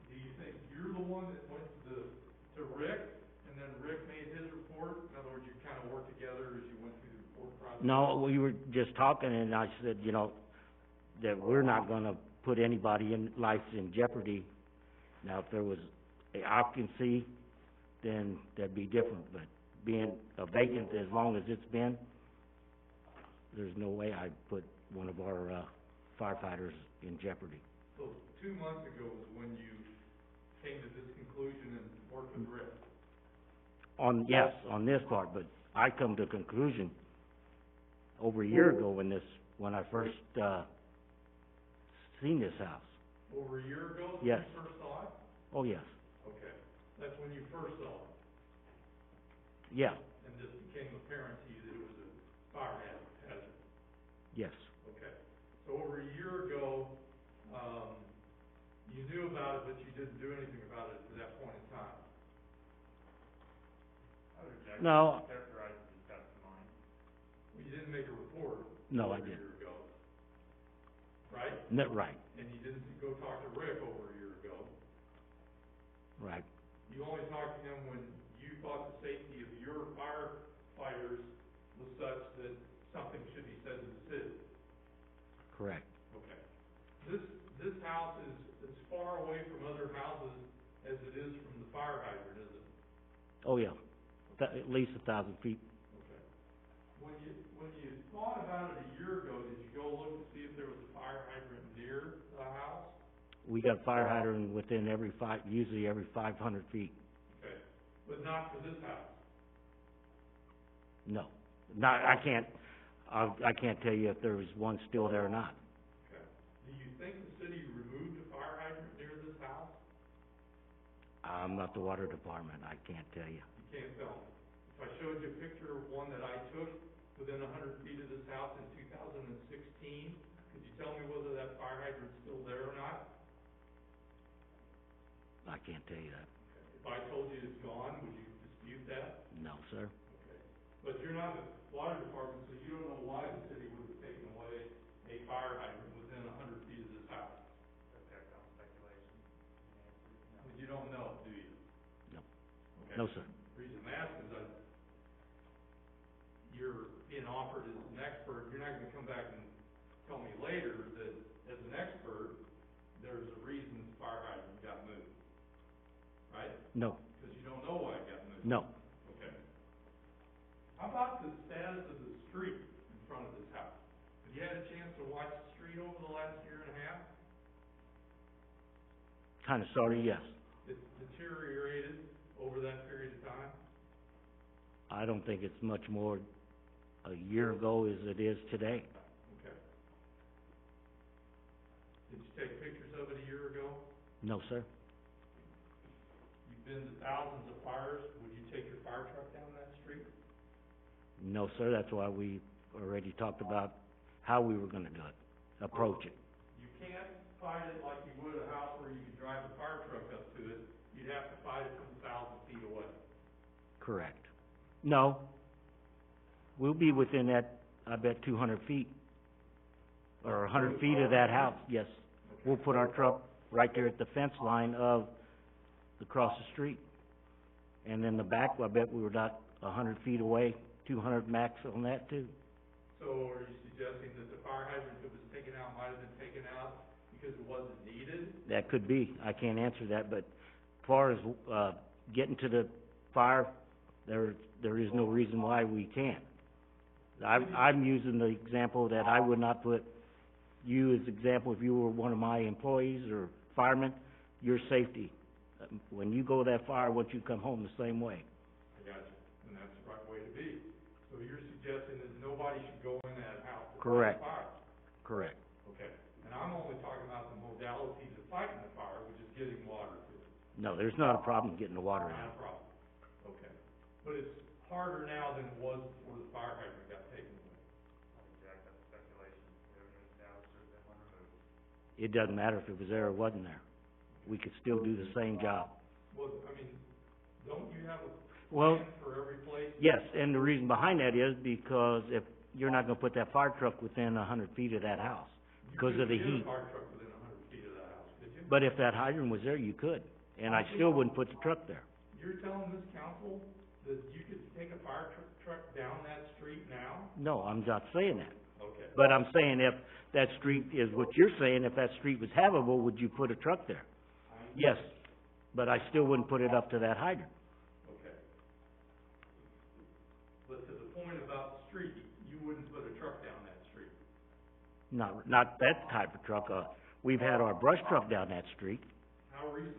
do you think you're the one that went to Rick, and then Rick made his report? In other words, you kind of worked together as you went through the report process? No, we were just talking, and I said, you know, that we're not gonna put anybody in, life in jeopardy. Now, if there was a occupancy, then that'd be different, but being a vacant as long as it's been, there's no way I'd put one of our, firefighters in jeopardy. So 2 months ago was when you came to this conclusion and worked with Rick? Yes, on this part, but I come to a conclusion over a year ago when I first, seen this house. Over a year ago? Yes. When you first saw it? Oh, yes, Okay, that's when you first saw it, yeah, and this became apparent to you that it was a fire hazard? yes, Okay, so over a year ago, you knew about it, but you didn't do anything about it at that point in time? I would object. No. Characterize his testimony. Well, you didn't make a report. No, I over a didn't. year ago, right? Right, And you didn't go talk to Rick over a year ago. right, You only talked to him when you thought the safety of your firefighters was such that something should be said to the city. correct. Okay. This house is as far away from other houses as it is from the fire hydrant, is it? Oh, yeah, at least 1,000 feet. Okay. When you thought about it a year ago, did you go look to see if there was a fire hydrant near the house? We got fire hydrant within usually every 500 feet. Okay. But not for this house? No, I can't tell you if there was one still there or not. Okay. Do you think the city removed a fire hydrant near this house? I'm not the water department, I can't tell you. You can't tell me. If I showed you a picture of one that I took within 100 feet of this house in 2016, could you tell me whether that fire hydrant's still there or not? I can't tell you that. If I told you it's gone, would you dispute that? No, sir. Okay. But you're not the water department, so you don't know why the city would have taken away a fire hydrant within 100 feet of this house? That's on speculation. But you don't know, do you? No. Okay. No, sir. The reason I'm asking is that you're being offered as an expert, you're not gonna come back and tell me later that as an expert, there's a reason the fire hydrant got moved, right? No, Because you don't know why it got moved. no. Okay. How about the status of the street in front of this house? Have you had a chance to watch the street over the last year and a half? Kinda, sorta, yes. It's deteriorated over that period of time? I don't think it's much more a year ago as it is today. Okay. Did you take pictures of it a year ago? No, sir. You've been to thousands of fires, would you take your fire truck down that street? No, sir, that's why we already talked about how we were gonna do it, approach it. You can't fight it like you would a house where you could drive a fire truck up to it, you'd have to fight it from 1,000 feet away. Correct. No. We'll be within that, I bet, 200 feet, or 100 feet of that house, yes. We'll put our truck right there at the fence line of, across the street. And then the back, I bet we were about 100 feet away, 200 max on that too. So are you suggesting that the fire hydrant that was taken out might have been taken out because it wasn't needed? That could be, I can't answer that, but as far as, getting to the fire, there is no reason why we can't. I'm using the example that I would not put you as example if you were one of my employees or firemen, your safety. When you go that far, I want you to come home the same way. I got you, and that's the right way to be. So you're suggesting that nobody should go in that house to fight Correct. the fire? Correct. Okay, and I'm only talking about the modalities of fighting the fire, which is getting water to it. No, there's not a problem getting the water Not out. a problem. Okay, but it's harder now than it was before the fire hydrant got taken away. It doesn't matter if it was there or wasn't there. We could still do the same job. Well, I mean, don't you have a Well, plan for every place? yes, and the reason behind that is because if you're not gonna put that fire truck within 100 feet of that house because of the You couldn't heat. get a fire truck within 100 feet of the house, could you? But if that hydrant was there, you could, and I still wouldn't put the truck there. You're telling this council that you could take a fire truck down that street now? No, I'm not saying that. Okay. But I'm saying if that street is what you're saying, if that street was havable, would you put a truck there? Yes, but I still wouldn't put it up to that hydrant. Okay. But to the point about the street, you wouldn't put a truck down that street? Not that type of truck. We've had our brush truck down that street How recent?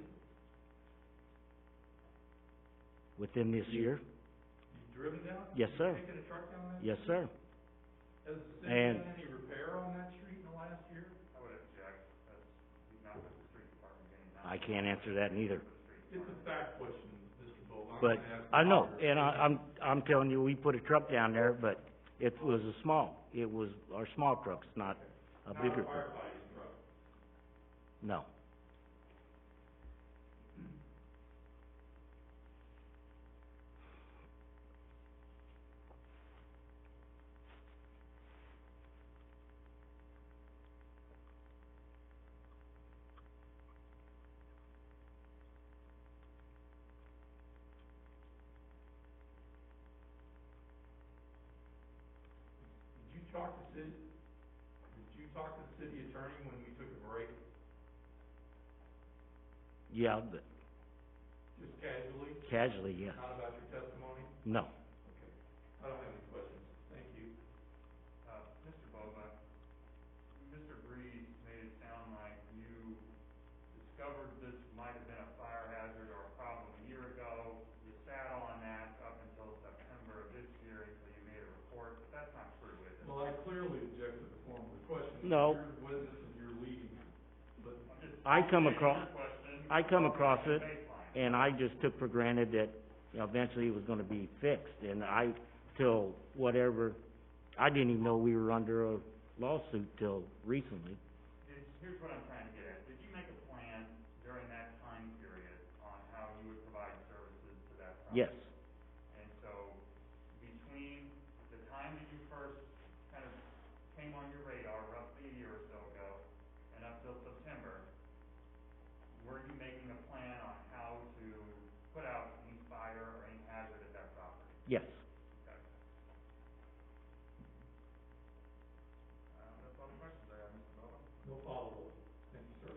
within this year. You've driven down? Yes, sir. Taken a truck down that? Yes, sir. Has the city And- done any repair on that street in the last year? I would object, that's not what the street department getting done. I can't answer that neither. It's a fact question, Mr. Bo. I'm But, gonna ask I know, the and I'm telling you, we put a truck down there, but it was it was our small trucks, not a bigger Not a truck. firefighting truck. No. Did you talk to the city attorney when we took a break, Yeah, but just casually? casually, yes. Not about your testimony? No. Okay. I don't have any questions. Thank you. Mr. Boba, Mr. Breeze made it sound like you discovered this might have been a fire hazard or a problem a year ago. You sat on that up until September of this year until you made a report. That's not true, is it? Well, I clearly object to the form of the question. No. You're the witness and you're leading it. But I come across it, and I just took for granted that, eventually it was gonna be fixed, and I didn't even know we were under a lawsuit till recently. Here's what I'm trying to get at. Did you make a plan during that time period on how you would provide services to that property? Yes, And so, between the time that you first kind of came on your radar, roughly a year or so ago, and up till September, were you making a plan on how to put out any fire or any hazard at that property? yes. Okay. That's all the questions I have, Mr. Bowman. No follow-up. Thank you, sir.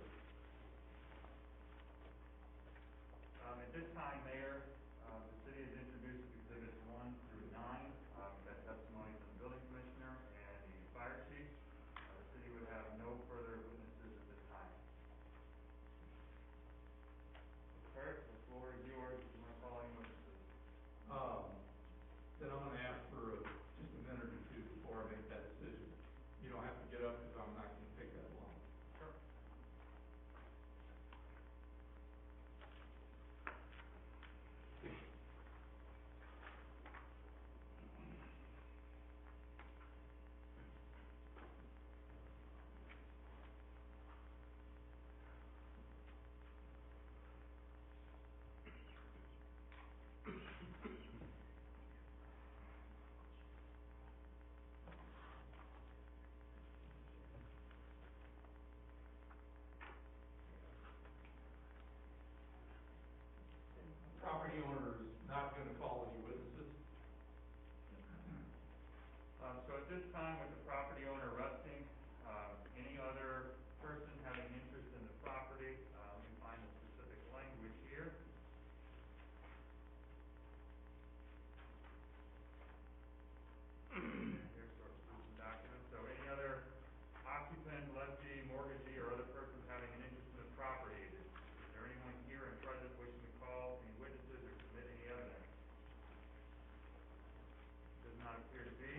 At this time, Mayor, the city has introduced exhibits 1 through 9. We've got testimony from the building commissioner and the fire chief. The city would have no further witnesses at this time. Kurt, the floor is yours. If you want to call any witnesses. Then I'm gonna ask for just a minute or two before I make that decision. You don't have to get up because I'm not gonna take that long. Sure. Property owner is not gonna call any witnesses. So at this time, with the property owner resting, any other person having interest in the property, let me find the specific language here. Here's sort of some documents. So any other occupant, lessee, mortgagee, or other person having an interest in the property, is there anyone here and present wishing to call any witnesses or submit any evidence? Does not appear to be.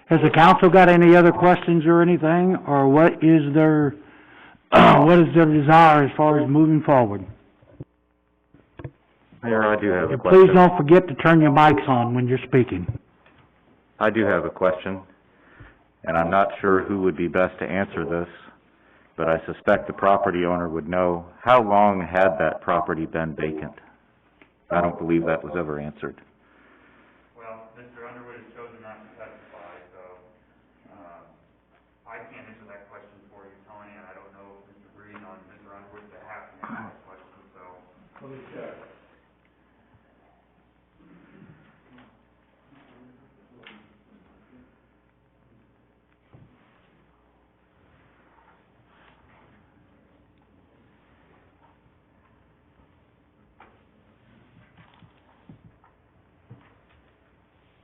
Has the council got any other questions or anything, or what is their, what is their desire as far as moving forward? Mayor, I do have a And question. please don't forget to turn your mics on when you're speaking. I do have a question, and I'm not sure who would be best to answer this, but I suspect the property owner would know. How long had that property been vacant? I don't believe that was ever answered. Well, Mr. Underwood has chosen not to testify, so, I can't answer that question for you, Tony, and I don't know if Mr. Green on Mr. Underwood's behalf can answer that question, so. Let me check.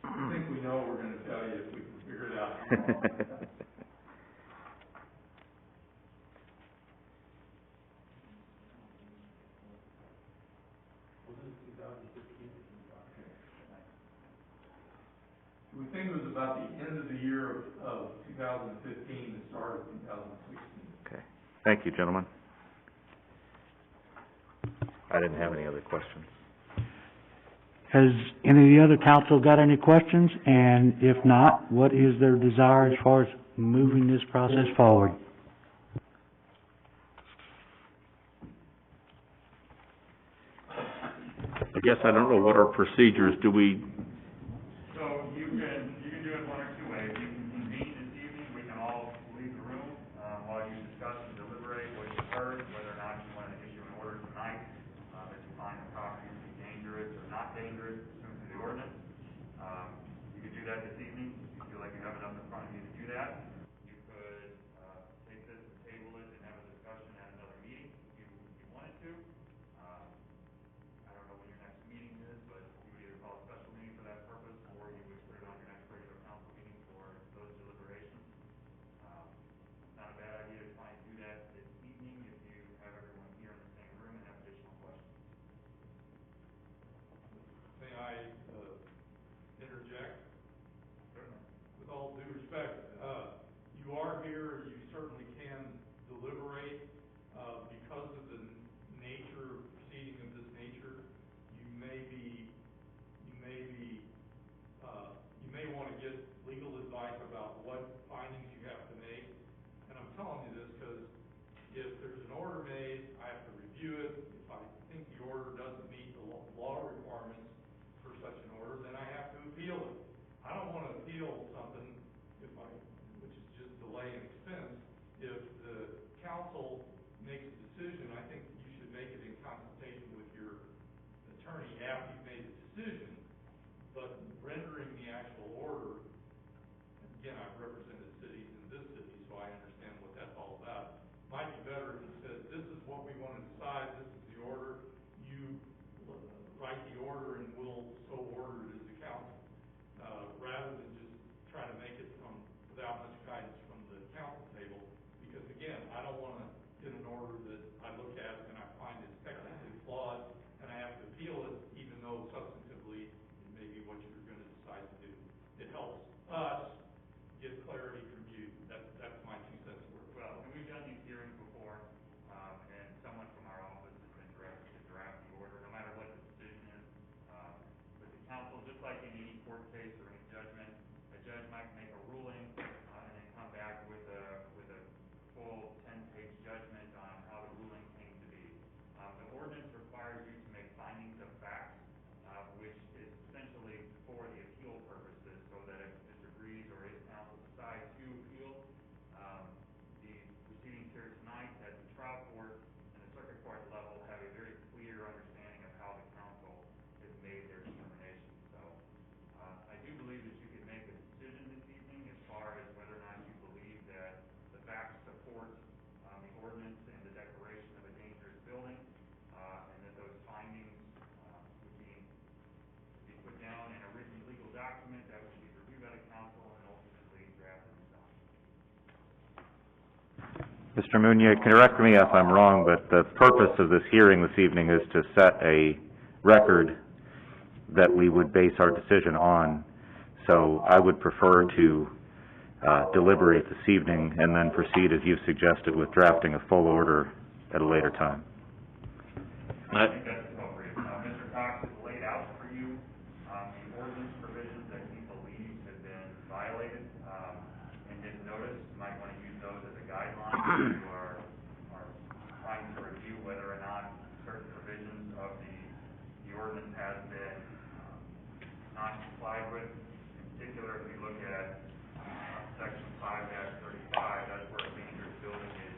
I think we know what we're gonna tell you if we can figure it out. Was this 2015? Okay. We think it was about the end of the year of 2015, the start of 2016. Okay. Thank you, gentlemen. I didn't have any other questions. Has any of the other council got any questions? And if not, what is their desire as far as moving this process forward? I guess I don't know what our procedures, do we, So you can do it one or two ways. You can convene this evening, we can all leave the room, while you discuss and deliberate what you've heard, whether or not you want to issue an order tonight, that you find the property to be dangerous or not dangerous pursuant to the ordinance. You could do that this evening, if you feel like you have enough in front of you to do that. You could, take this and table it and have a discussion at another meeting, if you wanted to. I don't know when your next meeting is, but you would either call a special meeting for that purpose, or you would put it on your next regular council meeting for those deliberations. Not a bad idea to try and do that this evening if you have everyone here in the same room and have additional questions. May I, interject? Certainly. With all due respect, you are here, you certainly can deliberate, because of the nature, proceeding of this nature, you may want to get legal advice about what findings you have to make. And I'm telling you this because if there's an order made, I have to review it. If I think the order doesn't meet the law requirements for such an order, then I have to appeal it. I don't want to appeal something which is just delay and expense. If the council makes a decision, I think you should make it in consultation with your attorney after you've made the decision, but rendering the actual order, again, I've represented cities in this city, so I understand what that's all about. Might be better if you said, this is what we want to decide, this is the order, you write the order and we'll so order it as a council, rather than just try to make it without much guidance from the council table, because again, I don't want to get an order that I look at and I find is technically flawed, and I have to appeal it, even though substantively it may be what you're going to decide to do. It helps us get clarity from you. That's my 2 cents worth. Well, and we've done these hearings before, and someone from our office has been directed to draft the order, no matter what the decision is. With the council, just like in any court case or any judgment, a judge might make a ruling, and then come back with a full 10-page judgment on how the ruling came to be. The ordinance requires you to make findings of facts, which is essentially for the appeal purposes, so that if Mr. Breeze or his counsel decide to appeal, the proceedings here tonight at the trial court and the circuit court level have a very clear understanding of how the council has made their determination. So, I do believe that you can make a decision this evening as far as whether or not you believe that the facts support, the ordinance and the declaration of a dangerous building, and that those findings, would be put down in a written legal document that would be reviewed by the council and ultimately drafted and signed. Mr. Munia, correct me if I'm wrong, but the purpose of this hearing this evening is to set a record that we would base our decision on. So I would prefer to deliberate this evening and then proceed, as you've suggested, with drafting a full order at a later time. I think that's appropriate. Mr. Cox has laid out for you, the ordinance provisions that he believes have been violated, in his notice. You might want to use those as a guideline if you are trying to review whether or not certain provisions of the ordinance has been, not complied with. In particular, if you look at, section 5-35, that's where a dangerous building is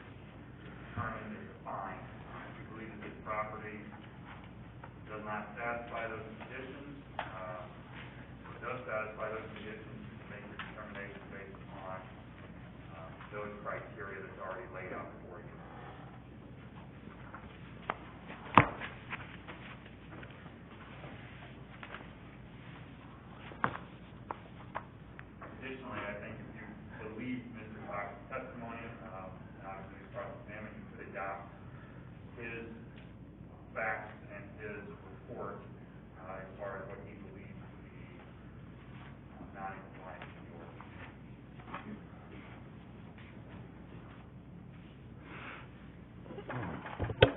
determined and defined. If you believe that this property does not satisfy those conditions, or does satisfy those conditions, you can make your determination based upon, those criteria that's already laid out for you. Additionally, I think if you believe Mr. Cox's testimony, and obviously he's cross-examined, you could adopt his facts and his report, as far as what he believes to be, non-compliant with the ordinance.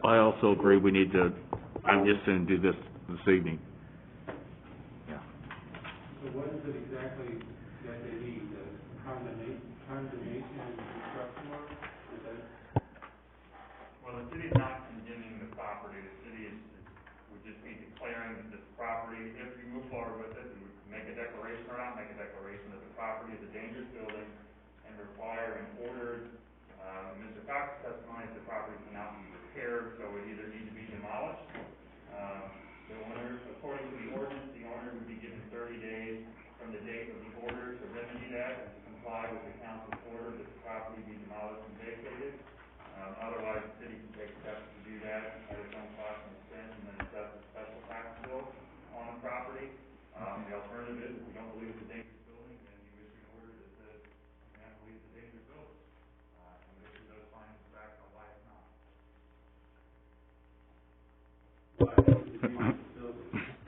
I also agree we need to, I'm just going to do this evening. So what is it exactly that they need, the condemnation and construction work? Is that? Well, the city is not condemning the property. The city would just be declaring that this property, if you move forward with it, and make a declaration or not make a declaration that the property is a dangerous building and require an ordered, Mr. Cox's testimony is the property cannot be repaired, so it either need to be demolished. The owner, according to the ordinance, the owner would be given 30 days from the date of the order to remedy that and to comply with the council's order that the property be demolished and vacated. Otherwise, the city can take steps to do that at its own cost and expense, and then assess a special tax bill on the property. The alternative is, if you don't believe it's a dangerous building, then you issue an order that says, you can't believe it's a dangerous building. And issue those findings of fact on why it's not.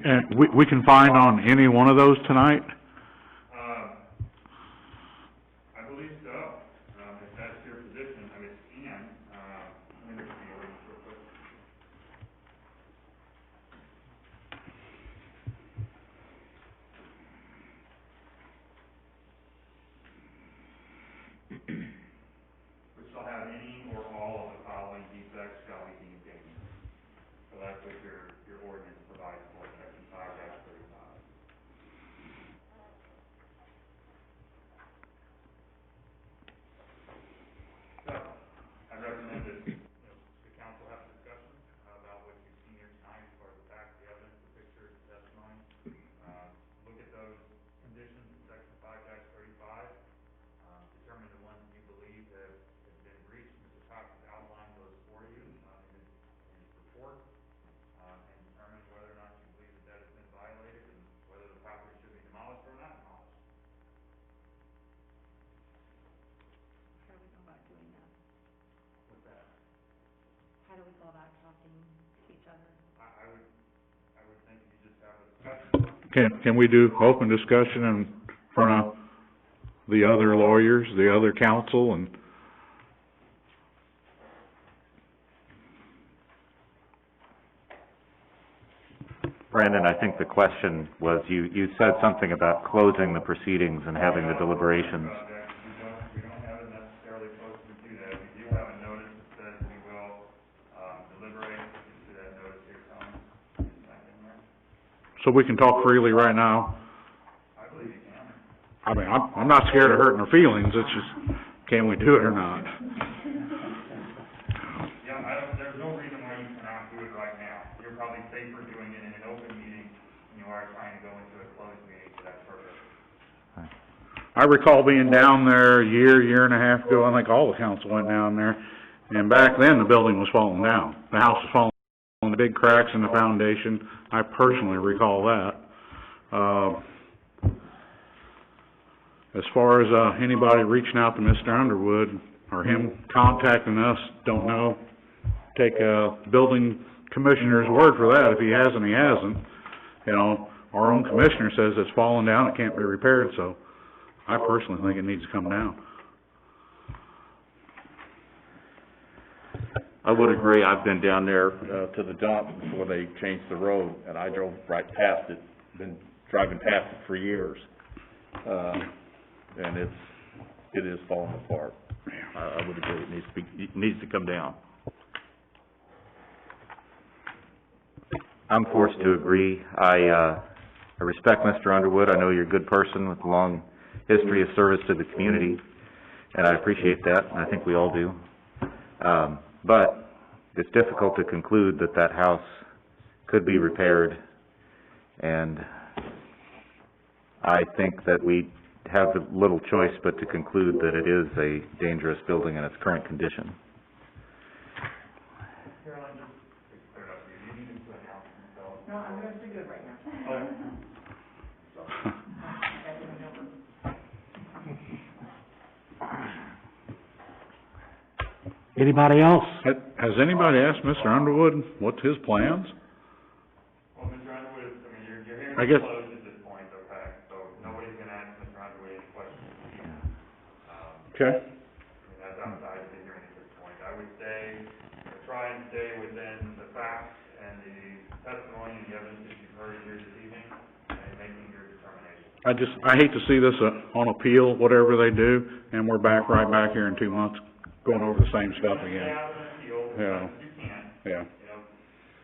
And we can find on any one of those tonight? I believe so. If that's your position, I mean, it can. Let me look at the ordinance real quick. Which shall have any or all of the following defects shall be deemed dangerous. So that's what your ordinance provides for, section 5-35. So, I recommend that, the council have a discussion about what you've seen here tonight as far as the facts, the evidence, the pictures, the testimony. Look at those conditions in section 5-35, determine the ones you believe have been breached. Mr. Cox has outlined those for you, in his report, and determine whether or not you believe that has been violated and whether the property should be demolished or not demolished. How do we go about doing that? What's that? How do we go about talking to each other? I would think you just have a discussion. Can we do open discussion in front of the other lawyers, the other counsel, and Brandon, I think the question was, you said something about closing the proceedings and having the deliberations. We don't have it necessarily supposed to do that. We do have a notice that says we will, deliberate. You can see that notice here, Tom. so we can talk freely right now? I believe you can. I mean, I'm not scared of hurting their feelings, it's just, can we do it or not? Yeah, there's no reason why you cannot do it right now. You're probably safer doing it in an open meeting than you are trying to go into a closed meeting for that purpose. I recall being down there a year and a half ago, I think all the council went down there, and back then the building was falling down. The house was falling, the big cracks in the foundation, I personally recall that. As far as, anybody reaching out to Mr. Underwood, or him contacting us, don't know. Take a building commissioner's word for that. If he hasn't, he hasn't. You know, our own commissioner says it's fallen down, it can't be repaired, so, I personally think it needs to come down. I would agree, I've been down there, to the dump before they changed the road, and I drove right past it, been driving past it for years. And it is falling apart. I would agree, it needs to come down. I'm forced to agree. I respect Mr. Underwood. I know you're a good person with a long history of service to the community, and I appreciate that, and I think we all do. But it's difficult to conclude that that house could be repaired, and I think that we have little choice but to conclude that it is a dangerous building in its current condition. Caroline, just to clear it up, you need to announce yourself. No, I'm gonna speak it right now. Anybody else? Has anybody asked Mr. Underwood what's his plans? Well, Mr. Underwood, I mean, your hearing I is guess- closed at this point, okay, so nobody's gonna ask Mr. Underwood any questions. Okay. I mean, that's outside of the hearing at this point. I would say, try and stay within the facts and the testimony and the evidence that you've heard here this evening, and making your determination. I hate to see this on appeal, whatever they do, and we're right back here in 2 months, going over the same stuff Stay again. out of an appeal as Yeah. much as you can. Yeah. You know,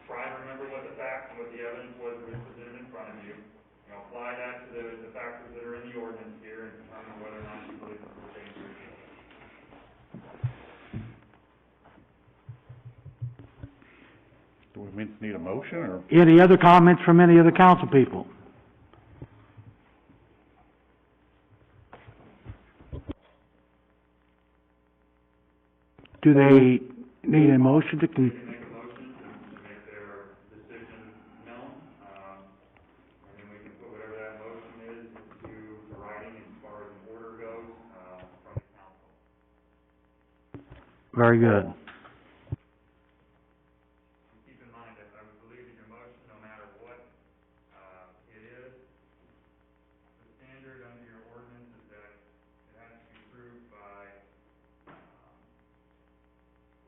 try and remember what the facts and what the evidence was that was presented in front of you. You know, apply that to the factors that are in the ordinance here and determine whether or not you believe this will change your appeal. Do we need a motion, or? Any other comments from any of the council people? Do they need a motion to They can make a motion to make their decision known, and then we can put whatever that motion is into the writing as far as the order goes, from the council. Very good. Keep in mind that I would believe that your motion, no matter what, it is, the standard under your ordinance is that it has to be approved by,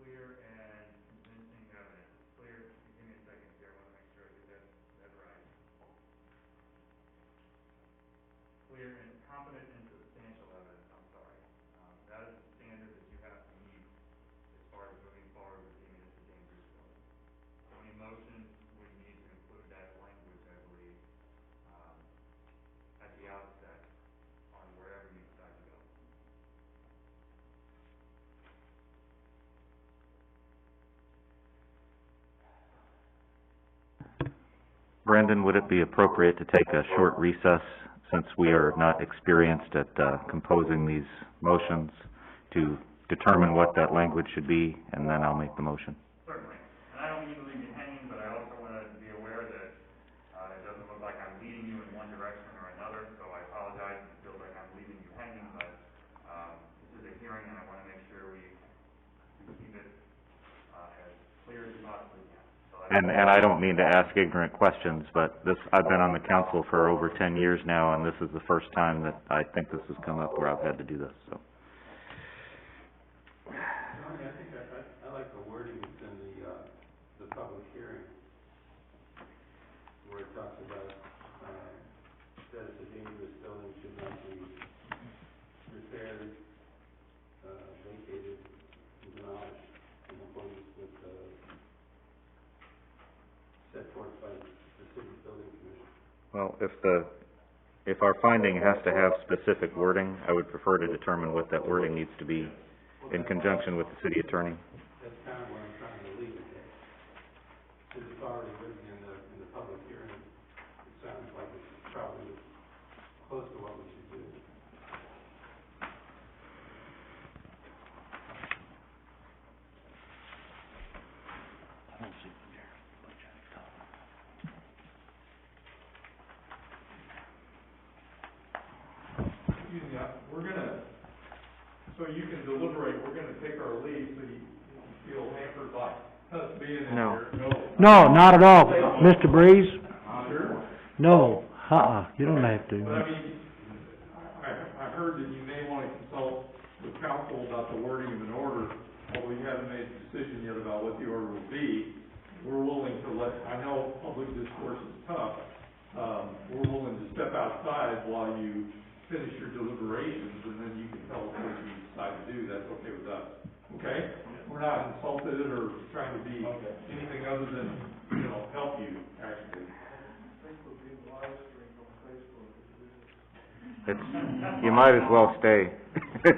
clear and convincing evidence. Clear, give me a second here, I wanna make sure I get that right. Clear and competent and substantial evidence, I'm sorry. That is the standard that you have to meet as far as moving forward with deeming it a dangerous building. So any motion would need to include that language, I believe, at the outset on wherever you decide to go. Brendan, would it be appropriate to take a short recess, since we are not experienced at composing these motions, to determine what that language should be, and then I'll make the motion? Certainly. And I don't mean to leave you hanging, but I also want to be aware that, it doesn't look like I'm leading you in one direction or another, so I apologize if it feels like I'm leaving you hanging, but, this is a hearing and I want to make sure we keep it, as clear as we possibly can. So And I don't mean to ask ignorant questions, but I've been on the council for over 10 years now, and this is the first time that I think this has come up where I've had to do this, so. Tony, I think I like the wording that's in the public hearing, where it talks about, that it's a dangerous building, should not be repaired, vacated, demolished, in accordance with, set forth by the city building commission. Well, if our finding has to have specific wording, I would prefer to determine what that wording needs to be in conjunction with the city attorney. That's kind of where I'm trying to leave it at. Since it's already written in the public hearing, it sounds like it's probably close to what we should do. Excuse me, we're gonna, so you can deliberate, we're gonna take our leave, so you feel hampered by us being in No. here. No, not at all. Mr. Breeze? Sure. No, you don't have to. But I mean, I heard that you may want to consult with council about the wording of an order, although you haven't made a decision yet about what the order will be. We're willing to I know public discourse is tough, we're willing to step outside while you finish your deliberations, and then you can tell us what you decide to do. That's okay with us, okay? We're not insulted or trying to be anything other than, help you, actually. You might as well stay. Well,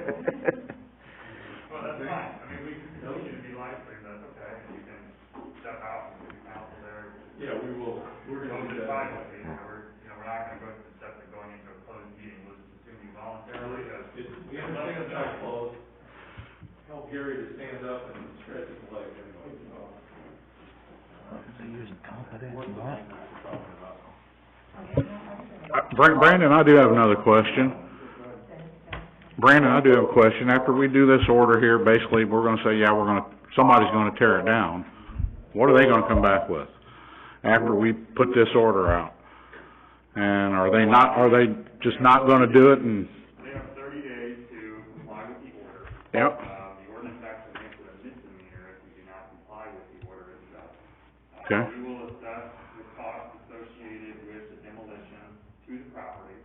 that's fine, I mean, we can continue to be live streamed, that's okay, and you can step out and do council there. Yeah, we will, we're gonna do that. We're not gonna go to the step of going into a closed meeting, we'll just assume you voluntarily, We understand it's not closed. Help Gary to stand up and stretch his legs anyway. They're using confidence, what? Brandon, I do have another question. Brandon, I do have a question. After we do this order here, basically, we're gonna say, somebody's gonna tear it down. What are they gonna come back with after we put this order out? And are they just not gonna do it and? They have 30 days to comply with the order. Yep. The ordinance actually makes it a misdemeanor if you do not comply with the order itself. Okay. We will assess the cost associated with the demolition to the property.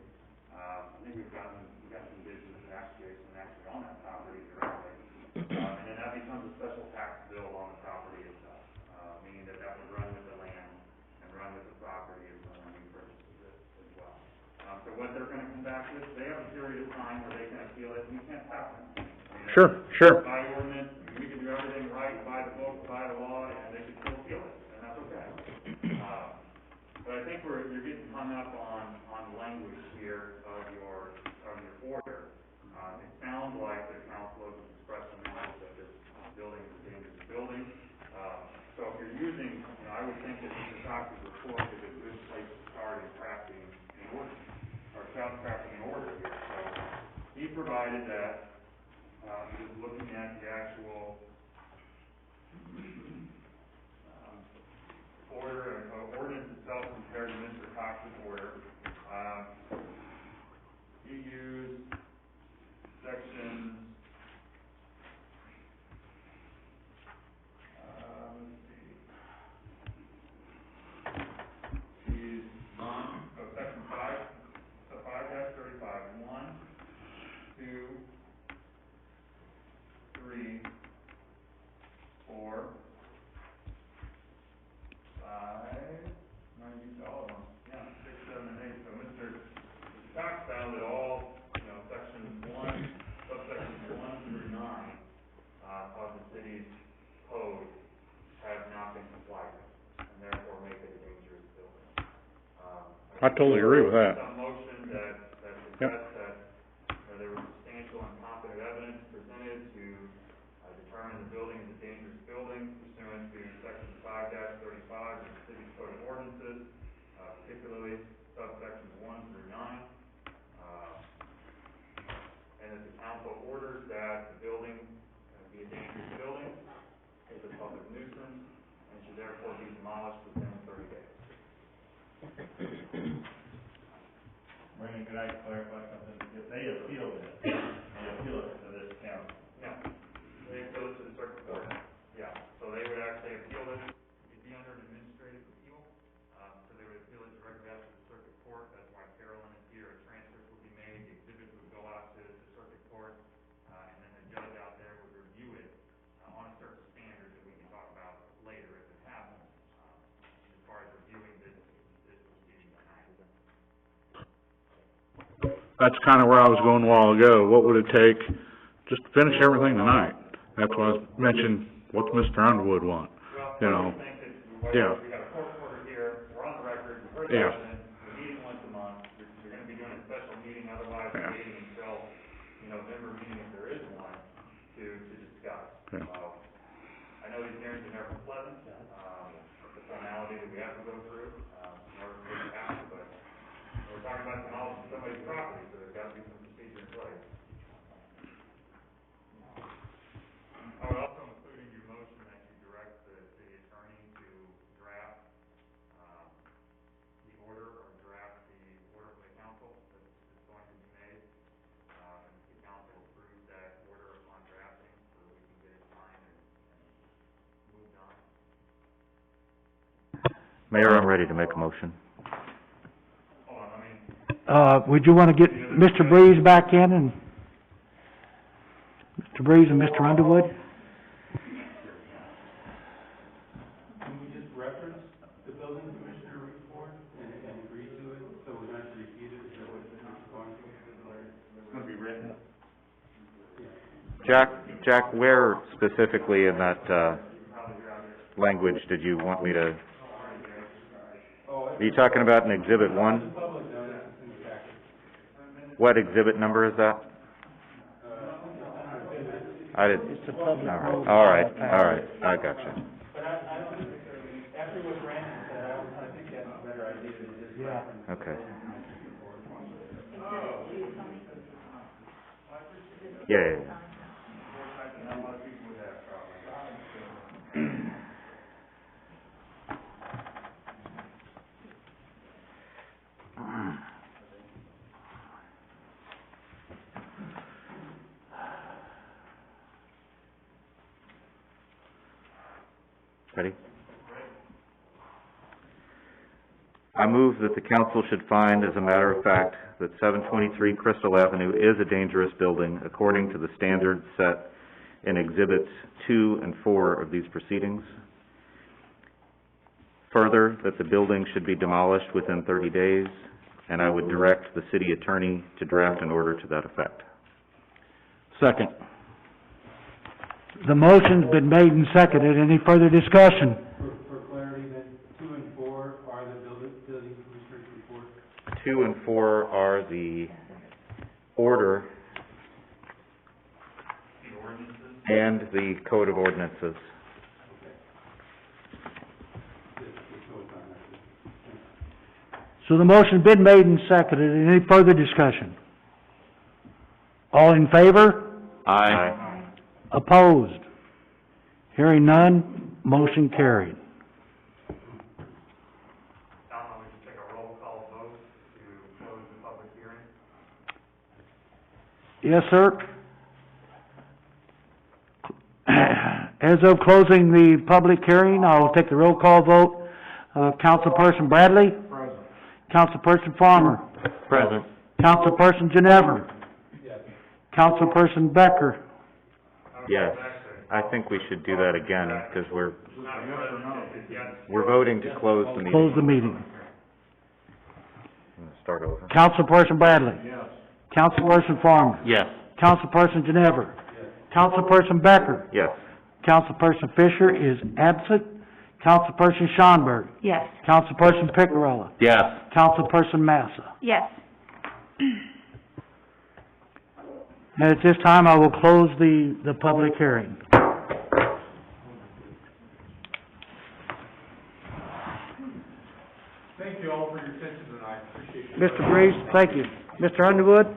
I think we've got some bids in the tax case and actually on that property directly. And then that becomes a special tax bill on the property itself, meaning that would run with the land and run with the property as someone who purchases it as well. So what they're gonna come back with, they have a period of time where they can appeal it, and we can't stop them. Sure. By ordinance, we can do everything right, by the book, by the law, and they can still appeal it, and that's okay. But I think you're getting hung up on language here of your order. It sounds like the council is expressing knowledge that this building is a dangerous building. So if you're using, I would think that Mr. Cox's report is a good place to start in crafting an order, or crafting an order here. So he provided that, just looking at the actual ordinance itself compared to Mr. Cox's order. He used sections, section 5-35, 1, 2, 3, 4, 5, I used all of them, 6, 7, and 8. So Mr. Cox found that all, sections 1, subsections 1 through 9, of the city's code have not been complied with, and therefore make it a dangerous building. I totally agree with that. Some motion that suggests that there was substantial and competent evidence presented to determine the building is a dangerous building pursuant to section 5-35 of the city's code of ordinances, particularly subsections 1 through 9. And that the council orders that the building be a dangerous building, is a public nuisance, and should therefore be demolished within 30 days. Brandon, could I clarify something? If they appeal this, they appeal it to this county. No, they appeal it to the circuit court. Yeah, so they would actually appeal it, it'd be under an administrative appeal, so they would appeal it directly out to the circuit court. That's why Carolyn is here. A transcript would be made, the exhibits would go out to the circuit court, and then the judge out there would review it on a certain standard that we can talk about later if it happens, as far as reviewing this proceeding tonight. That's kinda where I was going a while ago. What would it take just to finish everything tonight? That's why I mentioned, what's Mr. Underwood want? Well, I think that Yeah. we got a court order here, we're on the record, we've heard Yeah. the evidence, we're meeting once a month, you're gonna be doing a special meeting, otherwise we're waiting until, November meeting if there is one, to discuss. Yeah. I know these hearings are never pleasant, it's a formality that we have to go through, in order for it to happen, but we're talking about demolishing somebody's property, so there's gotta be some procedure in place. I would also include in your motion that you direct the city attorney to draft, the order, or draft the order for the council that's going to be made. Mayor, I'm ready to make a motion. Would you wanna get Mr. Breeze back in and Mr. Breeze and Mr. Underwood? Can we just reference the building commissioner report and agree to it, so we don't have to repeat it, is that what it's going to? It's gonna be written. Jack, where specifically in that, language did you want me to? Are you talking about in Exhibit 1? What exhibit number is that? I did, It's a public road. all right, I got you. But I don't necessarily, after what Brandon said, I think that's a better idea than just reference. Okay. Yeah. Ready? I move that the council should find, as a matter of fact, that 723 Crystal Avenue is a dangerous building according to the standards set in Exhibits 2 and 4 of these proceedings. Further, that the building should be demolished within 30 days, and I would direct the city attorney to draft an order to that effect. Second. The motion's been made and seconded. Any further discussion? For clarity, then, 2 and 4 are the building commissioner's report? 2 and 4 are the order and the code of ordinances. So the motion's been made and seconded. Any further discussion? All in favor? Aye. Opposed? Hearing none, motion carried. Yes, sir. As of closing the public hearing, I'll take the roll call vote. Councilperson Bradley? Present. Councilperson Farmer? Present. Councilperson Ginever? Councilperson Becker? Yes. I think we should do that again, because we're voting to close the meeting. Close the meeting. I'm gonna start over. Councilperson Bradley? Yes. Councilperson Farmer? Yes. Councilperson Ginever? Councilperson Becker? Yes. Councilperson Fisher is absent. Councilperson Schonberg? Yes. Councilperson Picarella? Yes. Councilperson Massa? Yes. And at this time, I will close the public hearing. Thank you all for your attention tonight, appreciate it. Mr. Breeze, thank you. Mr. Underwood?